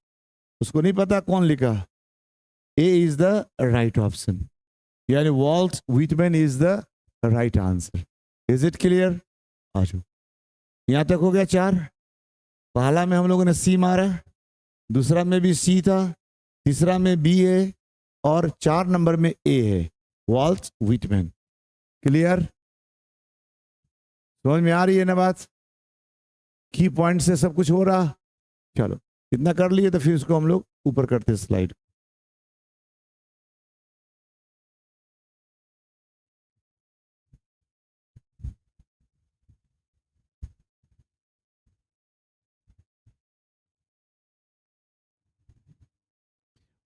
उसको नहीं पता कौन लिखा। A is the right option, यानी Walt Whitman is the right answer. Is it clear? आ जाओ, यहां तक हो गया 4। पहला में हम लोगों ने सी मारा, दूसरा में भी सी था, तीसरा में बी है, और 4 नंबर में ए है, वॉल्ट व्हिटमैन। क्लियर? समझ में आ रही है ना बात? की पॉइंट से सब कुछ हो रहा। चलो इतना कर लिए तो फिर इसको हम लोग ऊपर करते स्लाइड।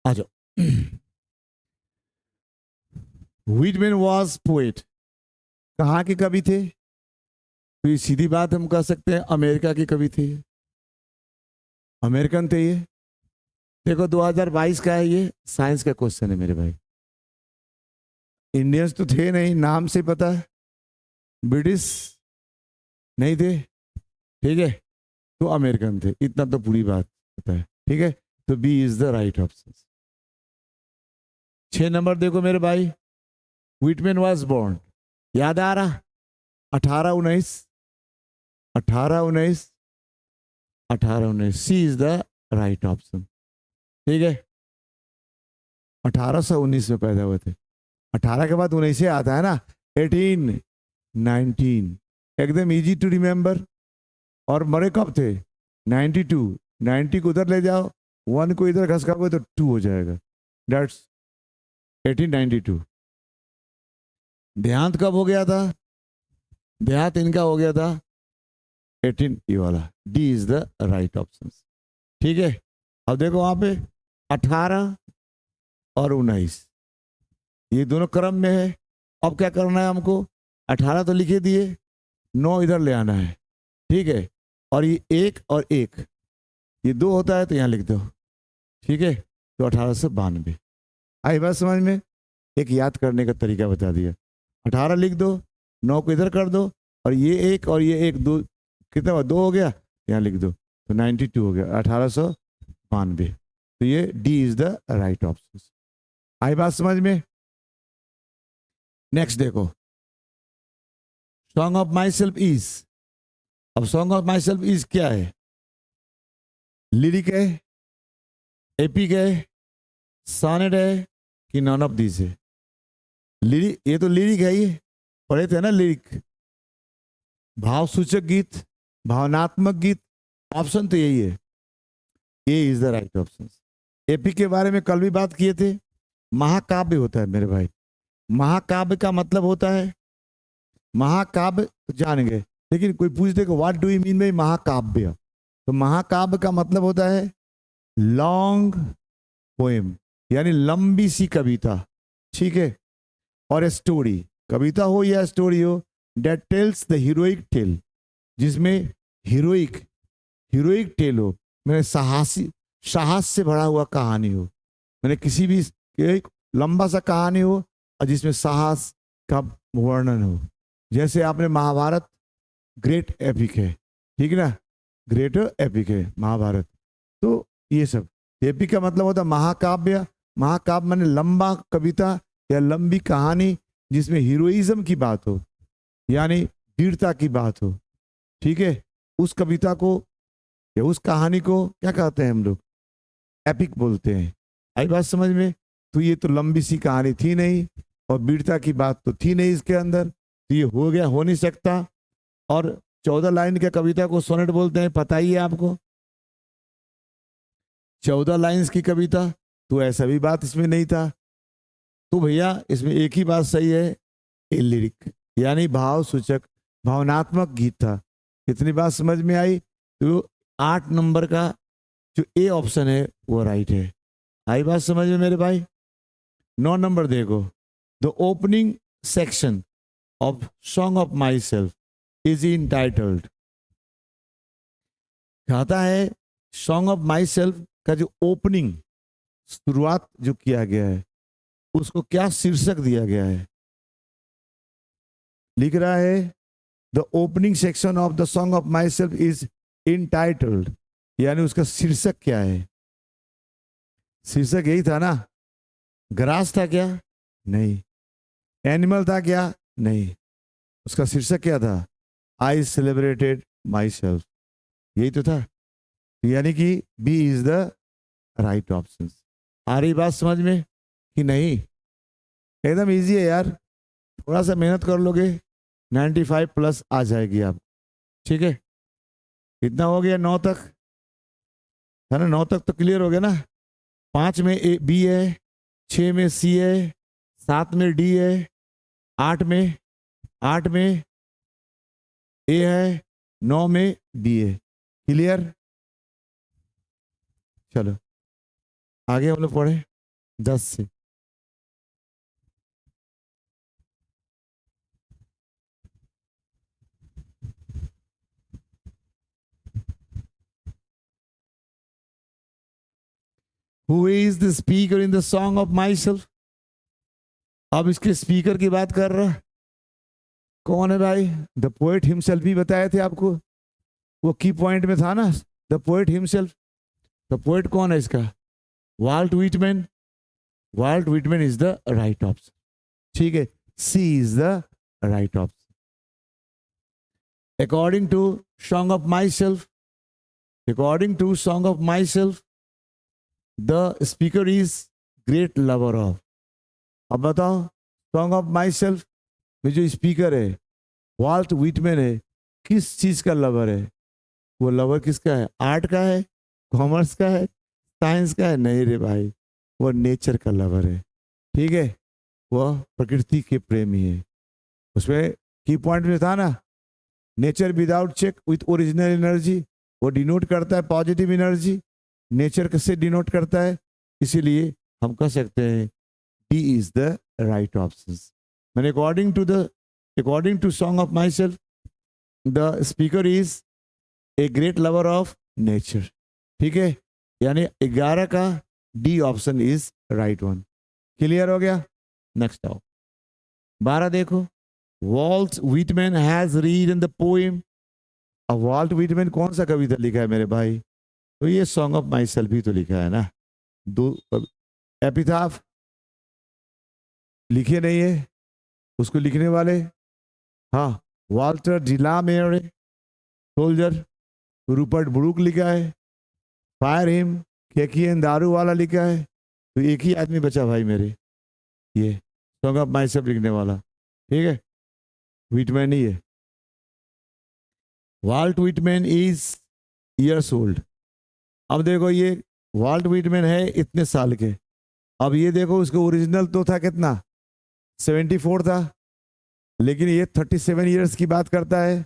आ जाओ। व्हिटमैन वॉज पोएट, कहाँ के कवि थे? तो ये सीधी बात हम कह सकते हैं अमेरिका के कवि थे, अमेरिकन थे ये। देखो 2022 का है, ये साइंस का क्वेश्चन है मेरे भाई। इंडियंस तो थे नहीं, नाम से पता है, ब्रिटिश नहीं थे, ठीक है, तो अमेरिकन थे, इतना तो पूरी बात पता है। ठीक है, तो B is the right option. 6 number देखो मेरे भाई, व्हिटमैन वाज बोर्न, याद आ रहा? 1819 1819 1819, सी इज द राइट ऑप्शन। ठीक है, 1819 में पैदा हुए थे। 18 के बाद 19 से आता है ना, 18 19, एकदम इजी टू रिमेंबर। और मरे कब थे? 92, 90 को उधर ले जाओ, 1 को इधर घसकाओगे तो 2 हो जाएगा, दैट्स 1892। देहांत कब हो गया था? देहांत इनका हो गया था 18, ये वाला D is the right option. ठीक है, अब देखो वहां पे 18 और 19 ये दोनों क्रम में है। अब क्या करना है हमको? 18 तो लिखे दिए, 9 इधर ले आना है। ठीक है, और ये 1 और 1 ये 2 होता है तो यहाँ लिख दो। ठीक है, तो 1892। आई बात समझ में? एक याद करने का तरीका बता दिया। 18 लिख दो, 9 को इधर कर दो, और ये 1 और ये 1 2 कितना हुआ? 2 हो गया, यहाँ लिख दो, तो 92 हो गया, 1892। तो ये D is the right option. आई बात समझ में? नेक्स्ट देखो, song of myself is. अब song of myself is क्या है? लिरिक है, एपिक है, सॉनेट है, कि नॉन ऑफ दिस है? लिरिक, ये तो लिरिक है, ये पढ़े थे ना लिरिक, भाव सूचक गीत, भावनात्मक गीत। ऑप्शन तो यही है, A is the right option. Epic के बारे में कल भी बात किए थे, महाकाव्य होता है मेरे भाई। महाकाव्य का मतलब होता है, महाकाव्य जान गए, लेकिन कोई पूछ दे what do you mean by महाकाव्य, तो महाकाव्य का मतलब होता है लॉन्ग पोएम, यानी लंबी सी कविता। ठीक है, और स्टोरी, कविता हो या स्टोरी हो, that tells the heroic tale, जिसमें हीरोइक हीरोइक टेल हो, मैंने साहस से भरा हुआ कहानी हो, मैंने किसी भी एक लंबा सा कहानी हो और जिसमें साहस का वर्णन हो। जैसे आपने महाभारत, ग्रेट एपिक है, ठीक है ना, ग्रेट एपिक है महाभारत। तो ये सब एपिक का मतलब होता है महाकाव्य। महाकाव्य माने लंबा कविता या लंबी कहानी जिसमें हीरोइज्म की बात हो, यानी वीरता की बात हो, ठीक है। उस कविता को या उस कहानी को क्या कहते हैं हम लोग? एपिक बोलते हैं। आई बात समझ में? तो ये तो लंबी सी कहानी थी नहीं और वीरता की बात तो थी नहीं इसके अंदर, तो ये हो गया, हो नहीं सकता। और 14 लाइन के कविता को सोनेट बोलते हैं, पता ही है आपको। 14 लाइन्स की कविता, तो ऐसा भी बात इसमें नहीं था। तो भैया इसमें एक ही बात सही है, ए लिरिक, यानी भाव सूचक भावनात्मक गीत था। कितनी बात समझ में आई? तो 8 नंबर का जो ए ऑप्शन है वो राइट है। आई बात समझ में मेरे भाई? 9 नंबर देखो, the opening section of song of myself is entitled. कहता है सॉन्ग ऑफ माई सेल्फ का जो ओपनिंग, शुरुआत जो किया गया है, उसको क्या शीर्षक दिया गया है? लिख रहा है the opening section of the song of myself is entitled, यानी उसका शीर्षक क्या है? शीर्षक यही था ना, ग्रास था क्या? नहीं। एनिमल था क्या? नहीं। उसका शीर्षक क्या था? आई सेलिब्रेटेड माई सेल्फ, यही तो था। यानी कि B is the right option. आ रही बात समझ में कि नहीं? एकदम इजी है यार, थोड़ा सा मेहनत कर लोगे 95 प्लस आ जाएगी आप, ठीक है। कितना हो गया? 9 तक है ना? 9 तक तो क्लियर हो गया ना। 5 में ए बी है, 6 में सी है, 7 में डी है, 8 में ए है, 9 में बी है। क्लियर? चलो आगे हम लोग पढ़े 10 से। Who is the speaker in the song of myself? अब इसके स्पीकर की बात कर रहा कौन है भाई? द पोएट हिमसेल्फ ही बताए थे आपको, वो की पॉइंट में था ना, the poet himself. The poet कौन है इसका? Walt Whitman. Walt Whitman is the right option, ठीक है। C is the right option. According to song of myself, according to song of myself the speaker is great lover of. अब बताओ, song of my self में जो speaker है Walt Whitman है, किस चीज का लवर है? वो लवर किसका है? आर्ट का है, कॉमर्स का है, साइंस का है? नहीं रे भाई, वो नेचर का लवर है, ठीक है। वह प्रकृति के प्रेमी है। उसमें की पॉइंट में था ना, nature without check with original energy, वो डिनोट करता है पॉजिटिव एनर्जी। नेचर से डिनोट करता है, इसीलिए हम कह सकते हैं D is the right option. मैंने according to song of myself the speaker is a great lover of nature, ठीक है। यानी 11 का D option is right one. Clear हो गया? नेक्स्ट आओ 12 देखो, Walt Whitman has read in the poem. अब वॉल्ट व्हिटमैन कौन सा कविता लिखा है मेरे भाई? तो ये सॉन्ग ऑफ माई सेल्फ ही तो लिखा है ना। दो एपिथाफ लिखे नहीं है, उसको लिखने वाले हाँ वाल्टर डिलामेरे सोल्जर, रूपर्ट ब्रूक लिखा है, फायर हिम केकियन दारू वाला लिखा है। तो एक ही आदमी बचा भाई मेरे, ये सॉन्ग ऑफ माई सेल्फ लिखने वाला, ठीक है, व्हिटमैन ही है। Walt Whitman is years old. अब देखो ये वाल्ट व्हिटमैन है इतने साल के, अब ये देखो उसका ओरिजिनल तो था कितना, 74 था, लेकिन ये 37 ईयर्स की बात करता है।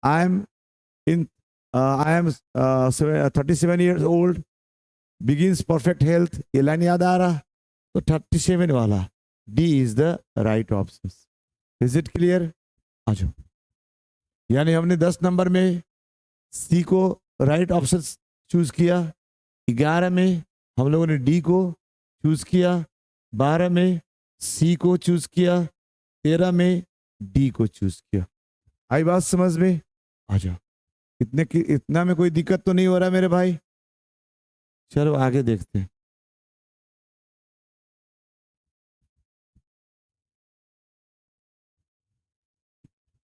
I am 37 years old, begins perfect health, ये लाइन याद आ रहा? तो 37 वाला D is the right option. Is it clear? आ जाओ। यानी हमने 10 नंबर में सी को राइट ऑप्शन चूज किया। 11 में हम लोगों ने डी को चूज किया। 12 में सी को चूज किया। 13 में डी को चूज किया। आई बात समझ में? आ जाओ। इतना में कोई दिक्कत तो नहीं हो रहा मेरे भाई? चलो आगे देखते हैं।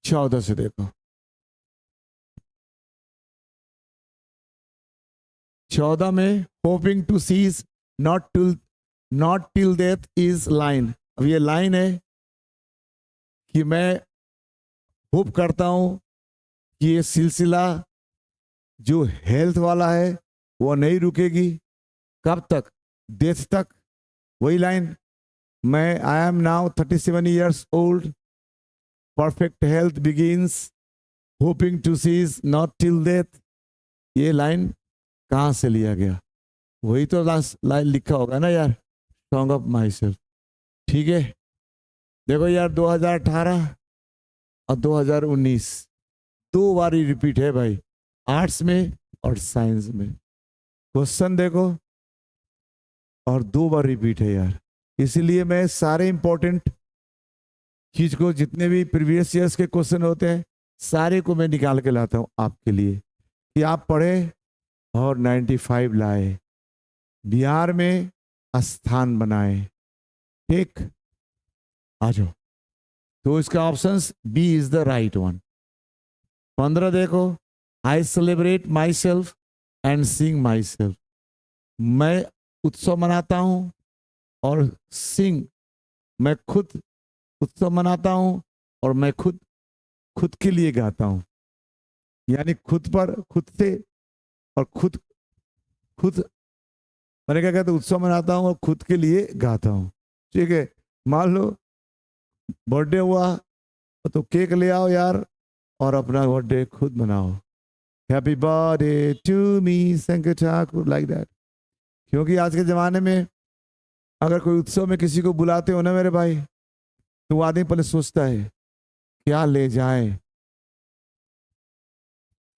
चौदह से देखो। 14 में hoping to cease not till death is line. अब ये लाइन है कि मैं होप करता हूं कि ये सिलसिला जो हेल्थ वाला है वो नहीं रुकेगी। कब तक? डेथ तक। वही लाइन, मैं I am now 37 years old, perfect health begins, hoping to cease not till death. ये लाइन कहाँ से लिया गया? वही तो लास्ट लाइन लिखा होगा ना यार, सॉन्ग ऑफ माई सेल्फ। ठीक है, देखो यार 2018 और 2019 दो बार ही रिपीट है भाई, आर्ट्स में और साइंस में। क्वेश्चन देखो, और दो बार रिपीट है यार। इसीलिए मैं सारे इंपॉर्टेंट चीज को, जितने भी प्रीवियस ईयर्स के क्वेश्चन होते हैं सारे को मैं निकाल के लाता हूं आपके लिए, कि आप पढ़े और 95 लाए, बिहार में स्थान बनाए। ठीक, आ जाओ। तो इसका options B is the right one. 15 देखो, I celebrate myself and sing myself. मैं उत्सव मनाता हूं और सिंग, मैं खुद उत्सव मनाता हूं और मैं खुद के लिए गाता हूं। यानी खुद पर, खुद से, और खुद मैंने क्या कहते, उत्सव मनाता हूं और खुद के लिए गाता हूं। ठीक है, मान लो बर्थडे हुआ तो केक ले आओ यार और अपना बर्थडे खुद मनाओ। Happy birthday to me Shankar Thakur, like that. क्योंकि आज के ज़माने में अगर कोई उत्सव में किसी को बुलाते हो ना मेरे भाई, तो वो आदमी पहले सोचता है क्या ले जाए,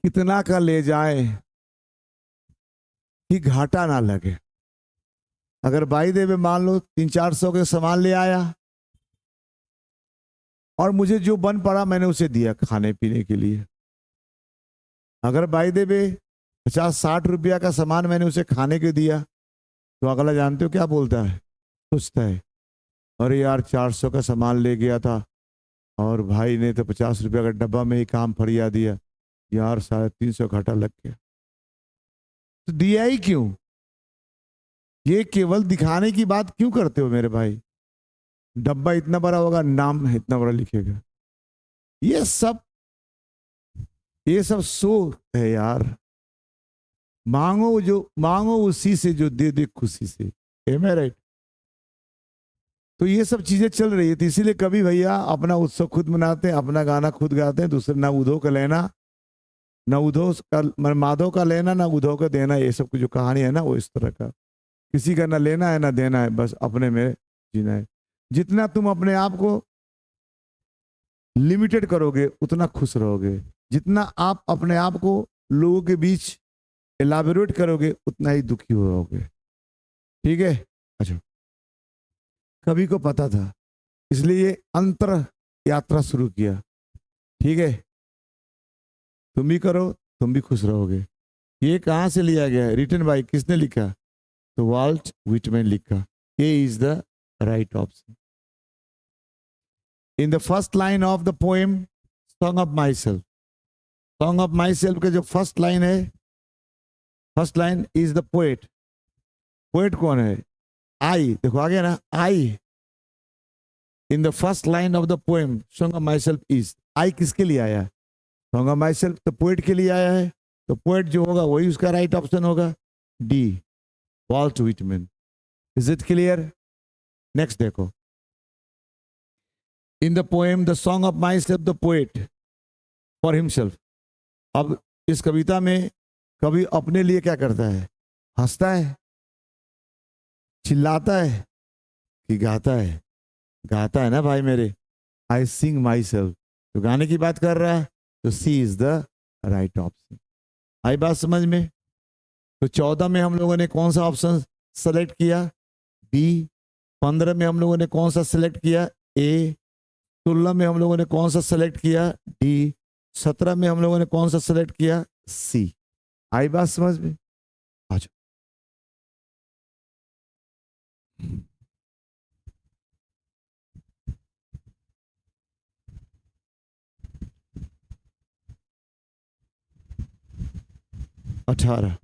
कितना का ले जाए कि घाटा ना लगे। अगर बाई दे में मान लो 300-400 के सामान ले आया और मुझे जो बन पड़ा मैंने उसे दिया खाने पीने के लिए। अगर बाई दे में 50-60 रुपया का सामान मैंने उसे खाने के दिया, तो अगला जानते हो क्या बोलता है? सोचता है अरे यार 400 का सामान ले गया था और भाई ने तो 50 रुपया का डब्बा में ही काम फरिया दिया, यार 350 घाटा लग गया। तो दिया ही क्यों? ये केवल दिखाने की बात क्यों करते हो मेरे भाई? डब्बा इतना बड़ा होगा, नाम इतना बड़ा लिखेगा। ये सब शो है यार। मांगो उसी से जो दे दे खुशी से। एम आई राइट? तो ये सब चीजें चल रही है। तो इसीलिए कभी भैया अपना उत्सव खुद मनाते हैं, अपना गाना खुद गाते हैं, दूसरे ना उधो का लेना, ना उधो का, माधव का लेना, ना उधो का देना। ये सब की जो कहानी है ना, वो इस तरह का, किसी का ना लेना है ना देना है, बस अपने में जीना है। जितना तुम अपने आप को लिमिटेड करोगे उतना खुश रहोगे, जितना आप अपने आप को लोगों के बीच एलाबोरेट करोगे उतना ही दुखी होगे। ठीक है, अच्छा, कभी को पता था, इसलिए अंतर यात्रा शुरू किया। ठीक है, तुम भी करो, तुम भी खुश रहोगे। ये कहां से लिया गया है? रिटन बाय किसने लिखा? तो वाल्ट विटमैन लिखा। A is the right option. In the first line of the poem song of myself, song of myself के जो फर्स्ट लाइन है, first line is the poet. Poet कौन है? I. देखो आ गया ना, I. In the first line of the poem song of myself is, I किसके लिए आया? सॉन्ग ऑफ माई सेल्फ तो पोएट के लिए आया है। तो पोएट जो होगा वही उसका राइट ऑप्शन होगा, D, Walt Whitman. Is it clear? Next देखो, in the poem the song of myself the poet for himself. अब इस कविता में कवि अपने लिए क्या करता है? हंसता है, चिल्लाता है कि गाता है? गाता है ना भाई मेरे। आई सिंग माई सेल्फ, तो गाने की बात कर रहा है, तो सी इज द राइट ऑप्शन। आई बात समझ में? तो 14 में हम लोगों ने कौन सा ऑप्शन सेलेक्ट किया? बी। 15 में हम लोगों ने कौन सा सेलेक्ट किया? ए। 16 में हम लोगों ने कौन सा सेलेक्ट किया? डी। 17 में हम लोगों ने कौन सा सेलेक्ट किया? सी। आई बात समझ में? आ जाओ। 18।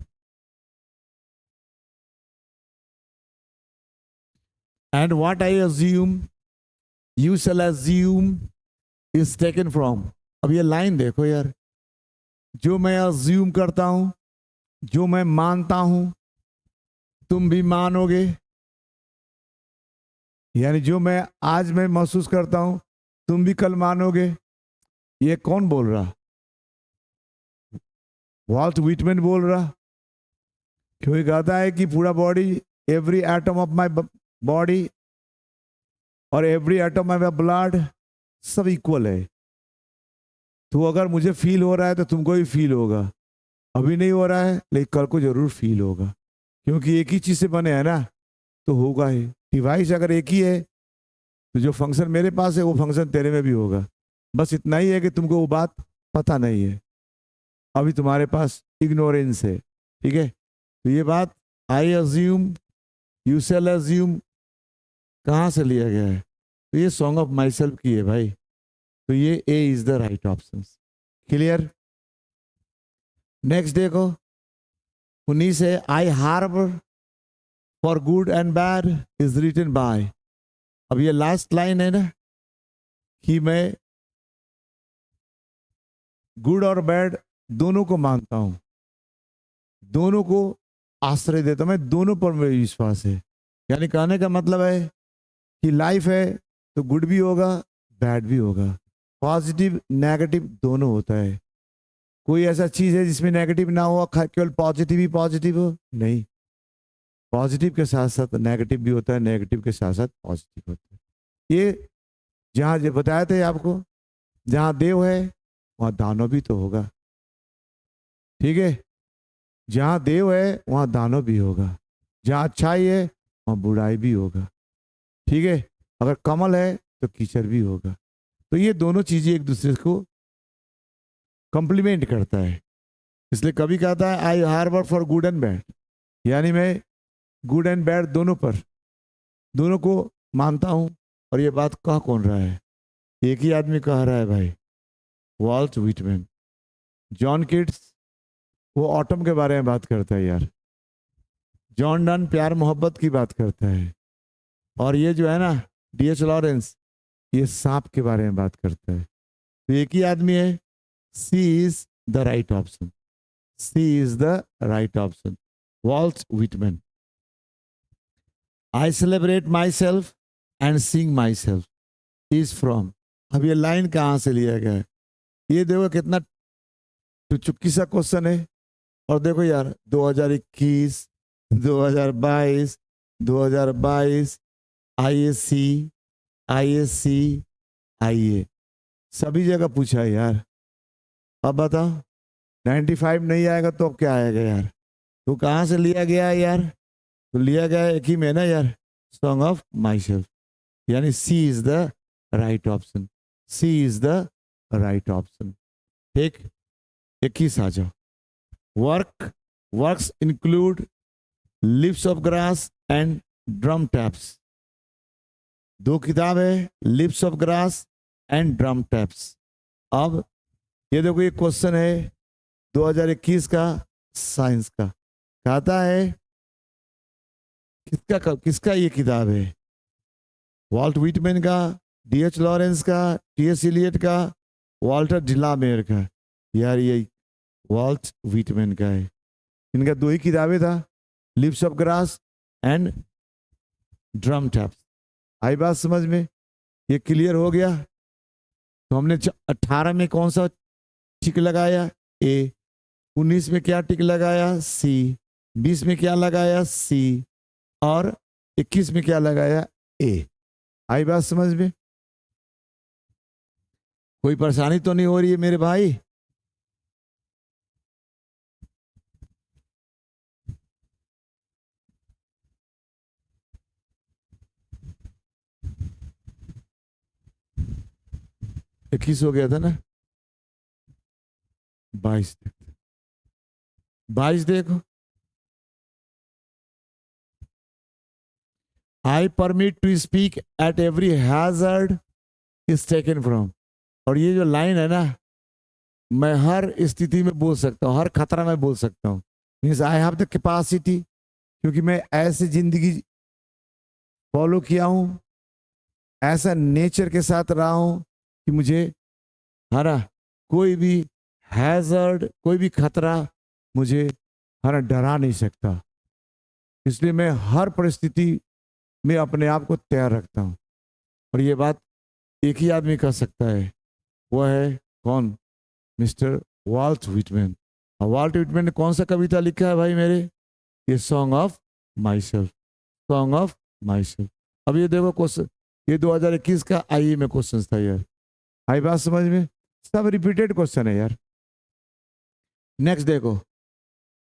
And what I assume, you shall assume is taken from। अब ये लाइन देखो यार, जो मैं अज्यूम करता हूं, जो मैं मानता हूं, तुम भी मानोगे। यानी जो मैं आज मैं महसूस करता हूं, तुम भी कल मानोगे। ये कौन बोल रहा? वॉल्ट व्हिटमैन बोल रहा। क्योंकि कहता है कि पूरा body, every atom of my body और every atom of my blood सब इक्वल है। तो अगर मुझे फील हो रहा है तो तुमको भी फील होगा। अभी नहीं हो रहा है लेकिन कल को जरूर फील होगा, क्योंकि एक ही चीज से बने हैं ना, तो होगा ही। डिवाइस अगर एक ही है तो जो फंक्शन मेरे पास है वो फंक्शन तेरे में भी होगा। बस इतना ही है कि तुमको वो बात पता नहीं है, अभी तुम्हारे पास इग्नोरेंस है। ठीक है, तो ये बात I assume, you shall assume कहाँ से लिया गया है? तो ये सॉन्ग ऑफ माई सेल्फ की है भाई। तो ये A is the right option. Clear? Next देखो 19 है, I harbour for good and bad is written by. अब ये लास्ट लाइन है ना, कि मैं गुड और बैड दोनों को मानता हूं, दोनों को आश्रय देता हूं, मैं दोनों पर मेरा विश्वास है। यानी कहने का मतलब है कि लाइफ है तो गुड भी होगा, बैड भी होगा, पॉजिटिव नेगेटिव दोनों होता है। कोई ऐसा चीज है जिसमें नेगेटिव ना हो, केवल पॉजिटिव ही पॉजिटिव हो? नहीं, पॉजिटिव के साथ साथ नेगेटिव भी होता है, नेगेटिव के साथ साथ पॉजिटिव होता है। ये जहाँ जो बताए थे आपको, जहाँ देव है वहाँ दानव भी तो होगा। ठीक है, जहाँ देव है वहाँ दानव भी होगा, जहाँ अच्छाई है वहाँ बुराई भी होगा। ठीक है, अगर कमल है तो कीचड़ भी होगा। तो ये दोनों चीजें एक दूसरे को कॉम्प्लीमेंट करता है। इसलिए कभी कहता है I harbour for good and bad, यानी मैं गुड एंड बैड दोनों पर, दोनों को मानता हूं। और ये बात कह कौन रहा है? एक ही आदमी कह रहा है भाई, वॉल्ट व्हिटमैन। जॉन किट्स वो ऑटम के बारे में बात करता है यार, जॉन डन प्यार मोहब्बत की बात करता है, और ये जो है ना D.H. लॉरेंस, ये सांप के बारे में बात करता है। तो एक ही आदमी है। C is the right option, C is the right option, Walt Whitman. I celebrate myself and sing myself is from. अब ये लाइन कहाँ से लिया गया है? ये देखो कितना चुटकी सा क्वेश्चन है। और देखो यार 2021, 2022, 2022, ISC, ISC, IA सभी जगह पूछा है यार। अब बताओ 95 नहीं आएगा तो अब क्या आएगा यार? तो कहाँ से लिया गया है यार? तो लिया गया एक ही में ना यार, सॉन्ग ऑफ माई सेल्फ। यानी C is the right option, C is the right option. ठीक, 21 आ जाओ। Works include leaves of grass and drum taps. दो किताब है, leaves of grass and drum taps. अब ये देखो ये क्वेश्चन है 2021 का साइंस का। कहता है किसका ये किताब है? वॉल्ट व्हिटमैन का, D.H. लॉरेंस का, T.S. इलियट का, वॉल्टर डिलामेयर का? यार ये वॉल्ट व्हिटमैन का है। इनका दो ही किताबें था, leaves of grass and drum taps. आई बात समझ में? ये क्लियर हो गया? तो हमने 18 में कौन सा टिक लगाया? ए। 19 में क्या टिक लगाया? सी। 20 में क्या लगाया? सी। और 21 में क्या लगाया? ए। आई बात समझ में? कोई परेशानी तो नहीं हो रही है मेरे भाई? 21 हो गया था ना, 22 देखो, 22 देखो, I permit to speak at every hazard is taken from. और ये जो लाइन है ना, मैं हर स्थिति में बोल सकता हूँ, हर खतरा में बोल सकता हूँ। Means I have the capacity, क्योंकि मैं ऐसी जिंदगी फॉलो किया हूँ, ऐसा नेचर के साथ रहा हूँ कि मुझे हरा कोई भी हैजर्ड, कोई भी खतरा मुझे हरा डरा नहीं सकता। इसलिए मैं हर परिस्थिति में अपने आप को तैयार रखता हूँ। और ये बात एक ही आदमी कर सकता है, वह है कौन? Mister Walt Whitman. और वाल्ट व्हिटमैन ने कौन सा कविता लिखा है भाई मेरे? ये song of myself, song of myself. अब ये देखो क्वेश्चन, ये 2021 का आईए में क्वेश्चन था यार, आई बात समझ में? सब रिपीटेड क्वेश्चन है यार। नेक्स्ट देखो,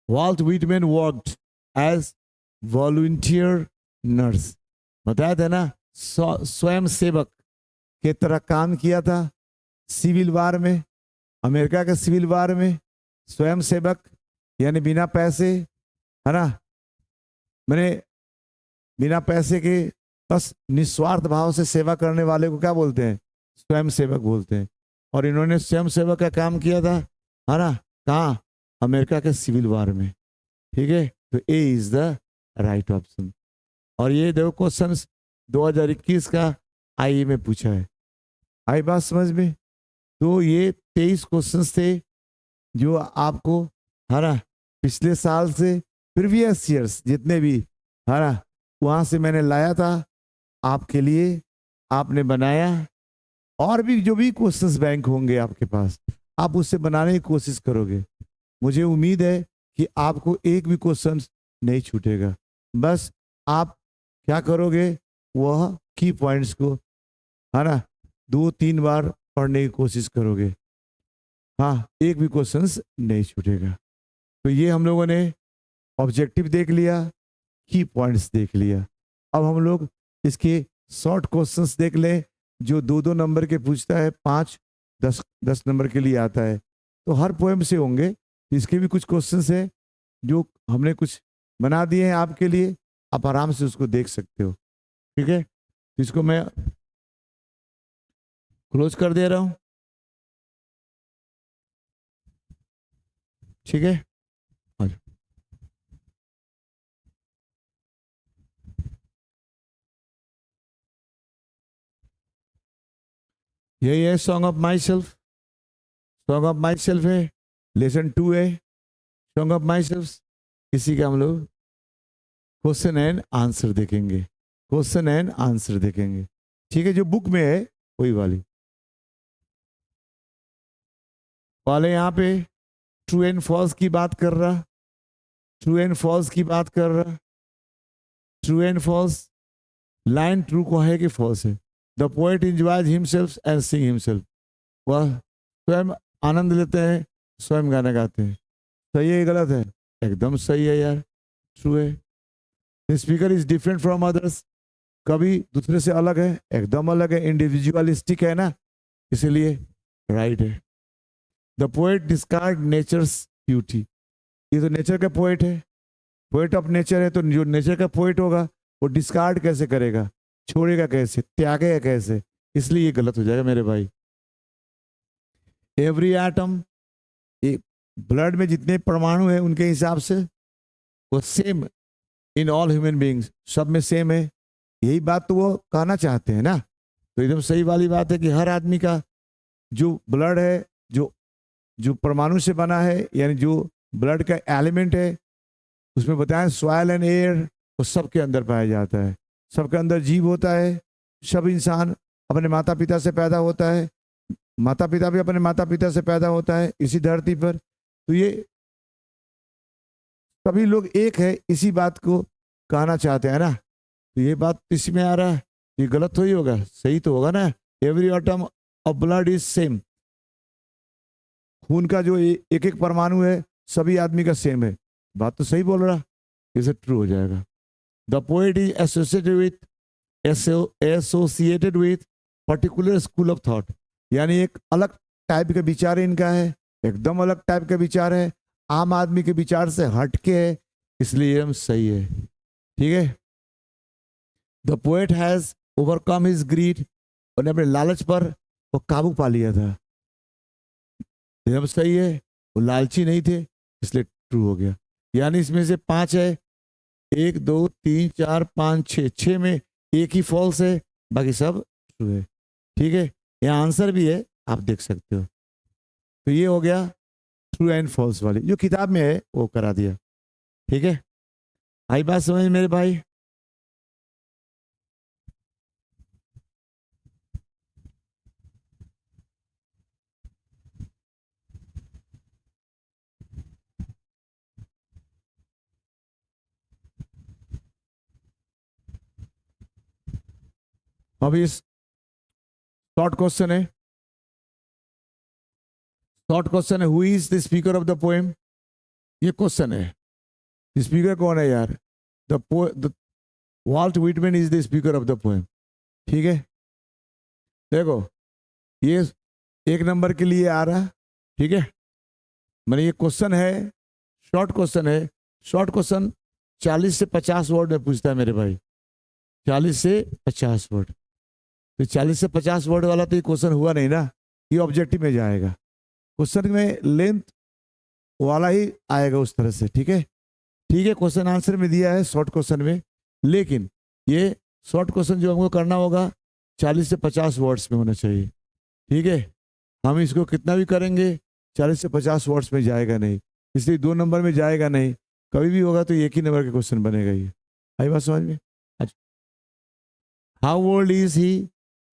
Walt Whitman worked as volunteer nurse. बताया था ना, स्वयं सेवक के तरह काम किया था सिविल वार में, अमेरिका के सिविल वार में। स्वयं सेवक यानी बिना पैसे, है ना, मैंने बिना पैसे के बस निस्वार्थ भाव से सेवा करने वाले को क्या बोलते हैं? स्वयं सेवक बोलते हैं। और इन्होंने स्वयं सेवक का काम किया था, है ना, कहाँ? अमेरिका के सिविल वार में। ठीक है, तो ए इज द राइट ऑप्शन। और ये देखो क्वेश्चन 2021 का आईए में पूछा है, आई बात समझ में? तो ये 23 क्वेश्चंस थे जो आपको, है ना, पिछले साल से प्रीवियस ईयर्स जितने भी, है ना, वहां से मैंने लाया था आपके लिए, आपने बनाया। और भी जो भी क्वेश्चंस बैंक होंगे आपके पास, आप उससे बनाने की कोशिश करोगे। मुझे उम्मीद है कि आपको एक भी क्वेश्चन नहीं छूटेगा। बस आप क्या करोगे, वह की पॉइंट्स को, है ना, 2-3 बार पढ़ने की कोशिश करोगे। हाँ, एक भी क्वेश्चंस नहीं छूटेगा। तो ये हम लोगों ने ऑब्जेक्टिव देख लिया, की पॉइंट्स देख लिया। अब हम लोग इसके शॉर्ट क्वेश्चंस देख लें, जो 2-2 नंबर के पूछता है, 5-10 नंबर के लिए आता है। तो हर पोएम से होंगे, इसके भी कुछ क्वेश्चंस हैं जो हमने कुछ बना दिए हैं आपके लिए, आप आराम से उसको देख सकते हो। ठीक है, तो इसको मैं क्लोज कर दे रहा हूं। ठीक है, यही है song of myself. Song of my self है, लेसन 2 है सॉन्ग ऑफ माई सेल्फ। इसी का हम लोग क्वेश्चन एंड आंसर देखेंगे, क्वेश्चन एंड आंसर देखेंगे। ठीक है, जो बुक में है वही वाली वाले, यहाँ पे ट्रू एंड फॉल्स की बात कर रहा, ट्रू एंड फॉल्स की बात कर रहा, true and false. Line true को है कि फॉल्स है? The poet enjoys himself and sing himself. वह स्वयं आनंद लेते हैं, स्वयं गाना गाते हैं। सही है गलत है? एकदम सही है यार, ट्रू है। Speaker is different from others, कभी दूसरे से अलग है, एकदम अलग है, इंडिविजुअलिस्टिक है ना, इसलिए राइट है। The poet discard nature's beauty, ये तो नेचर का पोएट है, पोएट ऑफ नेचर है, तो जो नेचर का पोएट होगा वो डिस्कार्ड कैसे करेगा, छोड़ेगा कैसे, त्यागेगा कैसे? इसलिए ये गलत हो जाएगा मेरे भाई। एवरी एटम, ब्लड में जितने परमाणु है उनके हिसाब से वो same in all human beings, सब में सेम है। यही बात तो वो कहना चाहते हैं ना। तो एकदम सही वाली बात है कि हर आदमी का जो ब्लड है, जो जो परमाणु से बना है, यानी जो ब्लड का एलिमेंट है, उसमें बताएं सॉइल एंड एयर, वो सबके अंदर पाया जाता है। सबके अंदर जीव होता है। सब इंसान अपने माता पिता से पैदा होता है, माता पिता भी अपने माता पिता से पैदा होता है इसी धरती पर। तो ये सभी लोग एक है, इसी बात को कहना चाहते हैं ना। तो ये बात इसमें आ रहा है, ये गलत तो ही होगा, सही तो होगा ना। Every atom of blood is same, खून का जो एक एक परमाणु है सभी आदमी का सेम है। बात तो सही बोल रहा, इसे ट्रू हो जाएगा। The poet is associated with particular school of thought, यानी एक अलग टाइप का विचार इनका है, एकदम अलग टाइप का विचार है, आम आदमी के विचार से हटके है, इसलिए हम सही है। ठीक है। The poet has overcome his greed, उन्होंने अपने लालच पर वो काबू पा लिया था, हम सही है। वो लालची नहीं थे, इसलिए ट्रू हो गया। यानी इसमें से 5 है, 1 2 3 4 5 6, 6 में एक ही फॉल्स है, बाकी सब ट्रू है। ठीक है, यहाँ आंसर भी है, आप देख सकते हो। तो ये हो गया ट्रू एंड फॉल्स वाली, जो किताब में है वो करा दिया। ठीक है, आई बात समझ मेरे भाई? अब इस शॉर्ट क्वेश्चन है, शॉर्ट क्वेश्चन है, who is the speaker of the poem? ये क्वेश्चन है, स्पीकर कौन है यार? The Walt Whitman is the speaker of the poem. ठीक है, देखो ये 1 नंबर के लिए आ रहा। ठीक है, मैंने ये क्वेश्चन है, शॉर्ट क्वेश्चन है। शॉर्ट क्वेश्चन 40 से 50 वर्ड में पूछता है मेरे भाई, 40 से 50 वर्ड। तो 40 से 50 वर्ड वाला तो ये क्वेश्चन हुआ नहीं ना, ये ऑब्जेक्टिव में जाएगा। क्वेश्चन में लेंथ वाला ही आएगा उस तरह से। ठीक है, ठीक है, क्वेश्चन आंसर में दिया है शॉर्ट क्वेश्चन में, लेकिन ये शॉर्ट क्वेश्चन जो हमको करना होगा 40 से 50 वर्ड्स में होना चाहिए। ठीक है, हम इसको कितना भी करेंगे 40 से 50 वर्ड्स में जाएगा नहीं, इसलिए 2 नंबर में जाएगा नहीं। कभी भी होगा तो एक ही नंबर का क्वेश्चन बनेगा। ये आई बात समझ में? अच्छा, हाउ ओल्ड इज ही,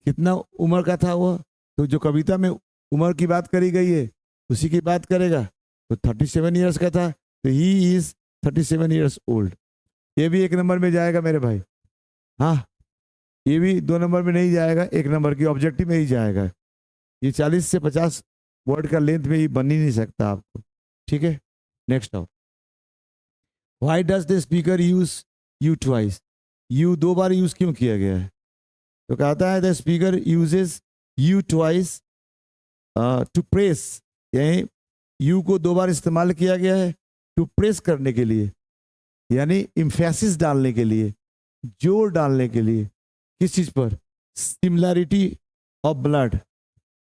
कितना उम्र का था वो? तो जो कविता में उम्र की बात करी गई है उसी की बात करेगा। तो 37 ईयर्स का था, तो ही इज 37 ईयर्स ओल्ड। ये भी 1 नंबर में जाएगा मेरे भाई। हाँ, ये भी 2 नंबर में नहीं जाएगा, 1 नंबर की ऑब्जेक्टिव में ही जाएगा। ये 40 से 50 वर्ड का लेंथ में ही बन ही नहीं सकता आपको। ठीक है, नेक्स्ट आओ। Why does the speaker use you twice? You 2 बार यूज क्यों किया गया है? तो कहता है the speaker uses you twice to press, यानी यू को 2 बार इस्तेमाल किया गया है टू प्रेस करने के लिए, यानी इम्फेसिस डालने के लिए, जोर डालने के लिए। किस चीज पर? Similarity of blood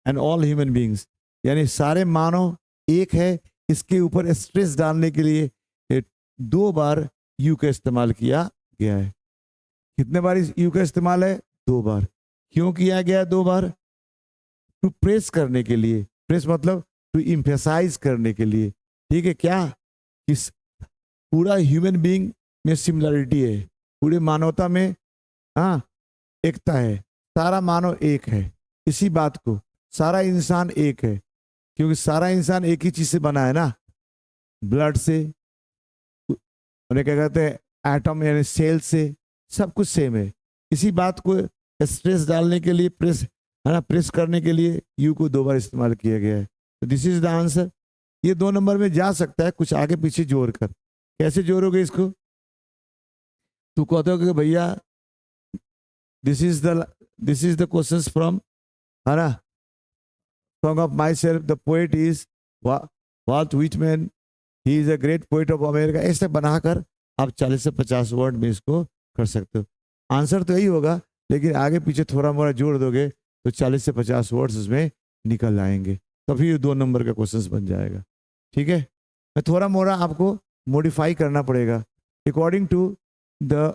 and all human beings, यानी सारे मानव एक है, इसके ऊपर स्ट्रेस डालने के लिए 2 बार यू का इस्तेमाल किया गया है। कितने बार इस यू का इस्तेमाल है? 2 बार। क्यों किया गया 2 बार? टू प्रेस करने के लिए, प्रेस मतलब टू इम्फेसाइज करने के लिए। ठीक है, क्या इस पूरा ह्यूमन बीइंग में सिमिलरिटी है, पूरे मानवता में हाँ एकता है, सारा मानव एक है। इसी बात को सारा इंसान एक है, क्योंकि सारा इंसान एक ही चीज से बना है ना, ब्लड से, उन्हें क्या कहते हैं एटम यानी सेल से, सब कुछ सेम है। इसी बात को स्ट्रेस डालने के लिए, प्रेस है ना, प्रेस करने के लिए यू को 2 बार इस्तेमाल किया गया है। तो दिस इज द आंसर। ये 2 नंबर में जा सकता है, कुछ आगे पीछे जोड़ कर। कैसे जोड़ोगे इसको? तू कहते हो कि भैया this is the questions from, है ना, song of myself, the poet is Walt Whitman, he is a great poet of America. ऐसे बनाकर आप 40 से 50 वर्ड में इसको कर सकते हो। आंसर तो यही होगा, लेकिन आगे पीछे थोड़ा मोड़ा जोड़ दोगे तो 40 से 50 वर्ड्स उसमें निकल आएंगे, तभी 2 नंबर का क्वेश्चन बन जाएगा। ठीक है, मैं थोड़ा मोड़ा आपको मॉडिफाई करना पड़ेगा according to the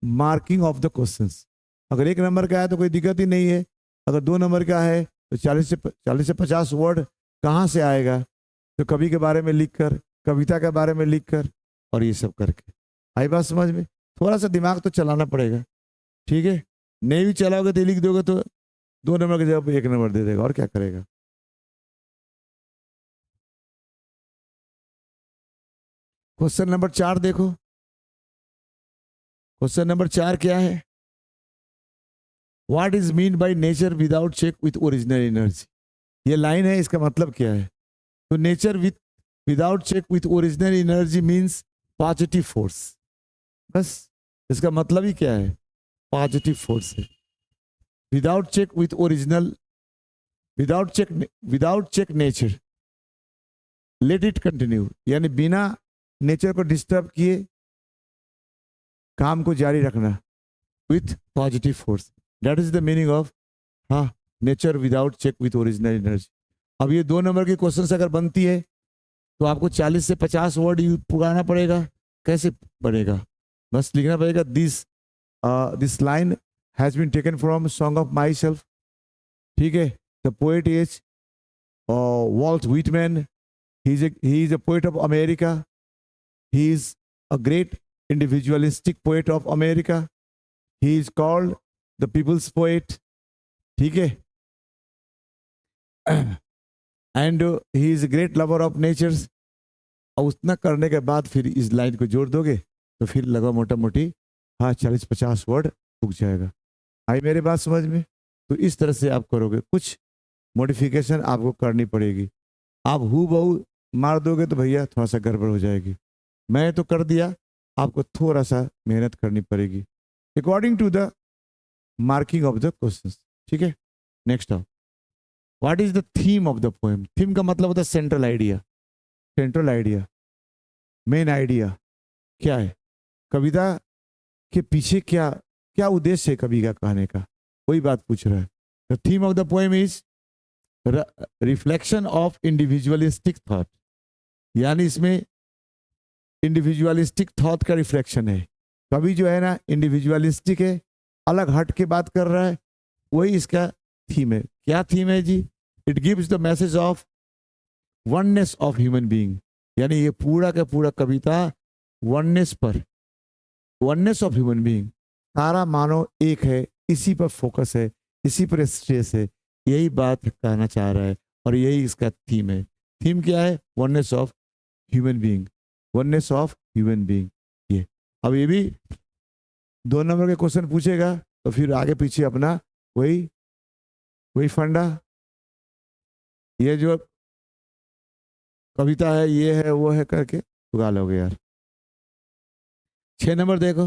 marking of the questions. अगर 1 नंबर का है तो कोई दिक्कत ही नहीं है, अगर 2 नंबर का है तो 40 से 50 वर्ड कहाँ से आएगा? तो कवि के बारे में लिख कर, कविता के बारे में लिख कर, और ये सब करके। आई बात समझ में? थोड़ा सा दिमाग तो चलाना पड़ेगा। ठीक है, नहीं भी चलाओगे तो लिख दोगे तो 2 नंबर की जगह पर 1 नंबर दे देगा, और क्या करेगा। क्वेश्चन नंबर 4 देखो। क्वेश्चन नंबर 4 क्या है? What is mean by nature without check with original energy? ये लाइन है, इसका मतलब क्या है? तो nature without check with original energy means positive force. बस इसका मतलब ही क्या है? पॉजिटिव फोर्स है। Without check with original without check nature, let it continue, यानी बिना नेचर को डिस्टर्ब किए काम को जारी रखना with positive force, that is the meaning of हाँ nature without check with original energy. अब ये 2 नंबर की क्वेश्चन अगर बनती है तो आपको 40 से 50 वर्ड पुराना पड़ेगा। कैसे बनेगा? बस लिखना पड़ेगा this line has been taken from song of myself, ठीक है। The poet is Walt Whitman, he is a poet of America, he is a great individualistic poet of America, he is called the people's poet, ठीक है। And he is a great lover of natures। और उतना करने के बाद फिर इस line को जोड़ दोगे तो फिर लगा मोटा मोटी हाँ 40-50 वर्ड उग जाएगा। आई मेरे बात समझ में? तो इस तरह से आप करोगे, कुछ मॉडिफिकेशन आपको करनी पड़ेगी। आप हु बहू मार दोगे तो भैया थोड़ा सा गड़बड़ हो जाएगी। मैं तो कर दिया, आपको थोड़ा सा मेहनत करनी पड़ेगी according to the marking of the questions, ठीक है। नेक्स्ट आओ, what is the theme of the poem? Theme का मतलब होता है central idea. Central idea, main idea क्या है? कविता के पीछे क्या क्या उद्देश्य है कवि का कहने का, वही बात पूछ रहा है। The theme of the poem is reflection of individualistic thought, यानी इसमें इंडिविजुअलिस्टिक थॉट का रिफ्लेक्शन है। कवि जो है ना इंडिविजुअलिस्टिक है, अलग हट के बात कर रहा है, वही इसका थीम है। क्या थीम है जी? It gives the message of oneness of human being, यानी ये पूरा का पूरा कविता वननेस पर, वननेस ऑफ ह्यूमन बीइंग, सारा मानव एक है, इसी पर फोकस है, इसी पर स्ट्रेस है, यही बात कहना चाह रहा है और यही इसका थीम है। थीम क्या है? Oneness of human being, oneness of human being. ये अब ये भी 2 नंबर के क्वेश्चन पूछेगा तो फिर आगे पीछे अपना वही फंडा, ये जो कविता है ये है वो है करके उगा लोगे यार। 6 नंबर देखो,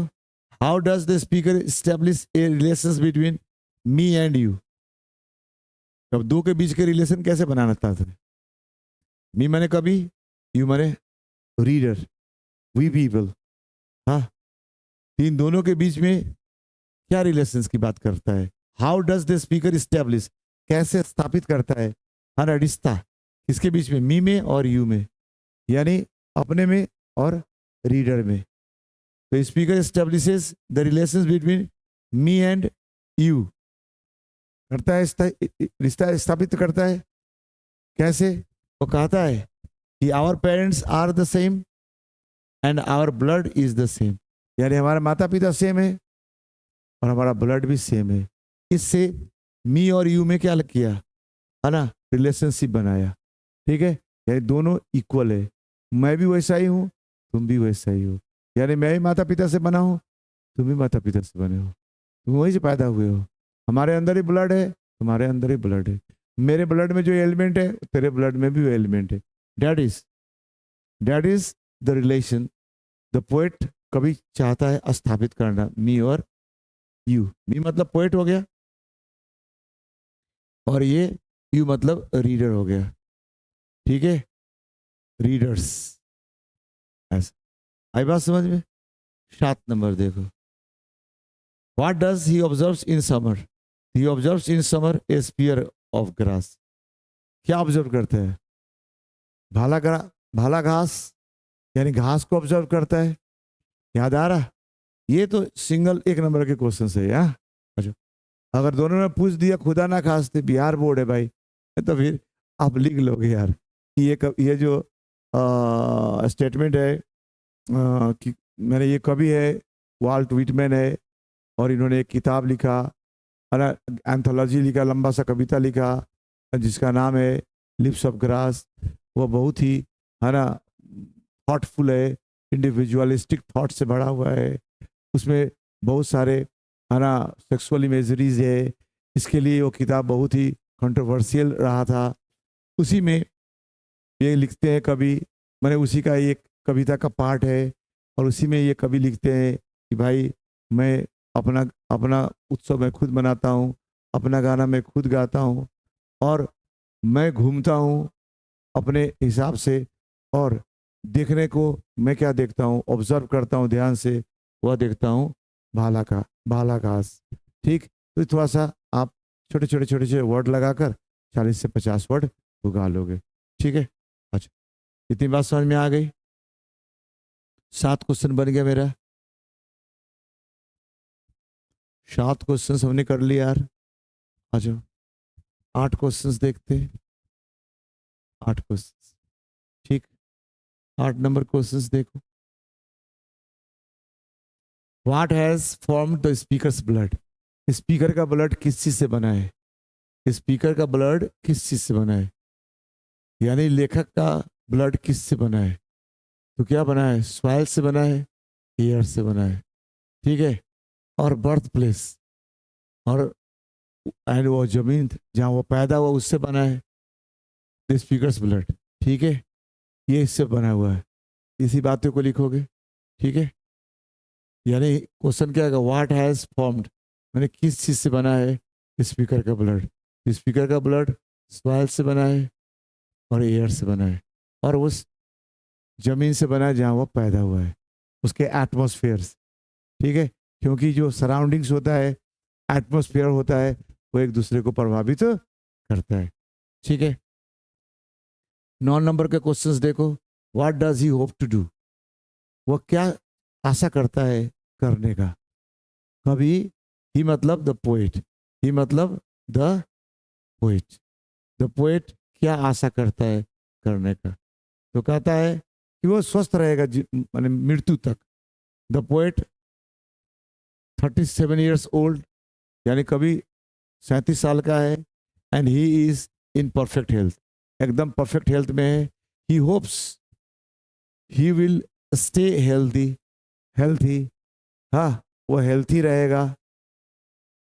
how does the speaker establish A relations between me and you? अब 2 के बीच के रिलेशन कैसे बनाना चाहते हैं? मी माने कवि, यू माने रीडर, वी पीपल। हाँ, इन दोनों के बीच में क्या रिलेशंस की बात करता है? How does the speaker establish, कैसे स्थापित करता है हर रिश्ता किसके बीच में? मी में और यू में, यानी अपने में और रीडर में। तो speaker establishes the relations between me and you, करता है रिश्ता स्थापित करता है। कैसे? वो कहता है कि our parents are the same and our blood is the same, यानी हमारे माता पिता सेम है और हमारा ब्लड भी सेम है। इससे मी और यू में क्या किया है ना, रिलेशनशिप बनाया, ठीक है। यानी दोनों इक्वल है, मैं भी वैसा ही हूँ, तुम भी वैसा ही हो, यानी मैं ही माता पिता से बना हूँ, तुम भी माता पिता से बने हो, तुम वहीं से पैदा हुए हो, हमारे अंदर ही ब्लड है, तुम्हारे अंदर ही ब्लड है, मेरे ब्लड में जो एलिमेंट है तेरे ब्लड में भी वो एलिमेंट है। That is the relation the poet कभी चाहता है स्थापित करना, मी और यू। मी मतलब पोएट हो गया और ये यू मतलब रीडर हो गया, ठीक है, रीडर्स। ऐसा आई बात समझ में? 7 नंबर देखो, what does he observes in summer? He observes in summer a spear of grass. क्या ऑब्जर्व करते हैं? भाला घास, यानी घास को ऑब्जर्व करता है। याद आ रहा? ये तो सिंगल 1 नंबर के क्वेश्चन है यार। अच्छा, अगर दोनों ने पूछ दिया खुदा ना खास्ते, बिहार बोर्ड है भाई, तो फिर आप लिख लोगे यार कि ये जो स्टेटमेंट है कि मैंने, ये कवि है वॉल्ट व्हिटमैन है और इन्होंने एक किताब लिखा है ना, एंथोलॉजी लिखा, लंबा सा कविता लिखा जिसका नाम है लिप्स ऑफ ग्रास। वो बहुत ही है ना थॉटफुल है, इंडिविजुअलिस्टिक थॉट से भरा हुआ है, उसमें बहुत सारे है ना सेक्सुअल इमेजरीज है। इसके लिए वो किताब बहुत ही कंट्रोवर्शियल रहा था। उसी में ये लिखते हैं कवि, मैंने उसी का एक कविता का पार्ट है और उसी में ये कवि लिखते हैं कि भाई मैं अपना उत्सव मैं खुद मनाता हूँ, अपना गाना मैं खुद गाता हूँ और मैं घूमता हूँ अपने हिसाब से, और देखने को मैं क्या देखता हूँ, ऑब्जर्व करता हूँ ध्यान से, वह देखता हूँ भाला घास। ठीक, तो थोड़ा सा आप छोटे छोटे छोटे छोटे वर्ड लगाकर 40 से 50 वर्ड उगा लोगे। ठीक है, अच्छा, इतनी बात समझ में आ गई। 7 क्वेश्चन बन गया मेरा। 7 क्वेश्चन हमने कर लिया यार। अच्छा, 8 क्वेश्चन देखते हैं। 8 क्वेश्चन, ठीक। 8 नंबर क्वेश्चन देखो। What has form the speakers blood? Speaker का ब्लड किस चीज से बना है? स्पीकर का ब्लड किस चीज से बना है? यानी लेखक का ब्लड किस से बना है? तो क्या बना है? सॉइल से बना है, एयर से बना है। ठीक है, और बर्थ प्लेस, और एंड वो जमीन जहाँ वो पैदा हुआ उससे बना है स्पीकर्स ब्लड। ठीक है, ये इससे बना हुआ है। इसी बातों को लिखोगे। ठीक है, यानी क्वेश्चन क्या है? व्हाट हैज फॉर्म्ड, मैंने किस चीज से बना है स्पीकर का ब्लड? स्पीकर का ब्लड सॉइल से बना है और एयर से बना है, और उस जमीन से बना है जहाँ वो पैदा हुआ है, उसके एटमॉस्फेयर। ठीक है, क्योंकि जो सराउंडिंग्स होता है, एटमॉस्फेयर होता है, वो एक दूसरे को प्रभावित करता है। ठीक है, 9 नंबर के क्वेश्चंस देखो। What does he hope to do? वो क्या आशा करता है करने का? कभी, ही मतलब द पोएट, ही मतलब द पोएट, द पोएट क्या आशा करता है करने का? तो कहता है कि वो स्वस्थ रहेगा माने मृत्यु तक। द पोएट 37 years old, यानी कभी 37 साल का है, and he is in perfect health, एकदम परफेक्ट हेल्थ में है। He hopes he will stay healthy, healthy, हाँ, वो हेल्थी रहेगा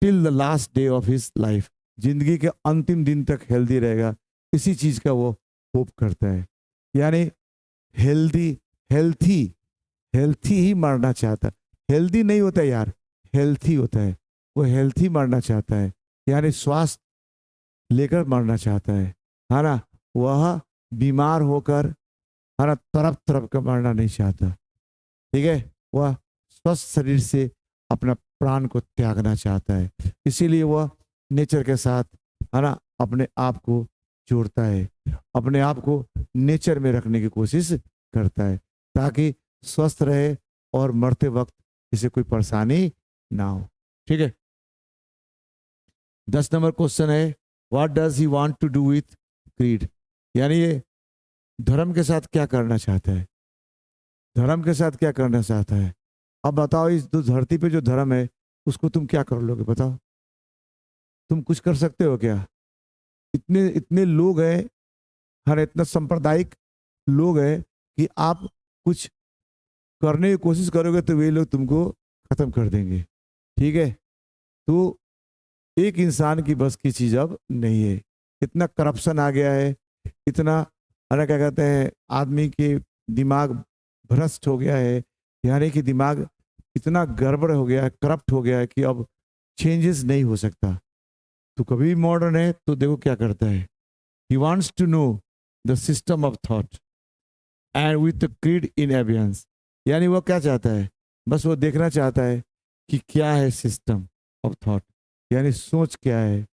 till the last day of his life, जिंदगी के अंतिम दिन तक हेल्दी रहेगा। इसी चीज का वो होप करता है। यानी हेल्दी, हेल्थी, हेल्थी ही मरना चाहता है। हेल्दी नहीं होता यार, हेल्थी होता है। वो हेल्थी मरना चाहता है, यानी स्वास्थ्य लेकर मरना चाहता है ना? वह बीमार होकर, है ना, तरफ तरफ का मरना नहीं चाहता। ठीक है, वह स्वस्थ शरीर से अपना प्राण को त्यागना चाहता है। इसीलिए वह नेचर के साथ, है ना, अपने आप को जोड़ता है, अपने आप को नेचर में रखने की कोशिश करता है, ताकि स्वस्थ रहे और मरते वक्त इसे कोई परेशानी ना हो। ठीक है, 10 नंबर क्वेश्चन है। What does he want to do with creed? यानी ये धर्म के साथ क्या करना चाहता है? धर्म के साथ क्या करना चाहता है? अब बताओ, इस धरती पे जो धर्म है उसको तुम क्या कर लोगे? बताओ, तुम कुछ कर सकते हो क्या? इतने इतने लोग हैं, हर इतना सांप्रदायिक लोग हैं कि आप कुछ करने की कोशिश करोगे तो वे लोग तुमको खत्म कर देंगे। ठीक है, तो एक इंसान की बस की चीज अब नहीं है। इतना करप्शन आ गया है, इतना, अरे क्या कहते हैं, आदमी के दिमाग भ्रष्ट हो गया है, यानी कि दिमाग इतना गड़बड़ हो गया है, करप्ट हो गया है कि अब चेंजेस नहीं हो सकता। तो कभी मॉडर्न है तो देखो क्या करता है। He wants to know the system of thought and with creed in abeyance, यानी वो क्या चाहता है? बस वो देखना चाहता है कि क्या है सिस्टम ऑफ थॉट, यानी सोच क्या है,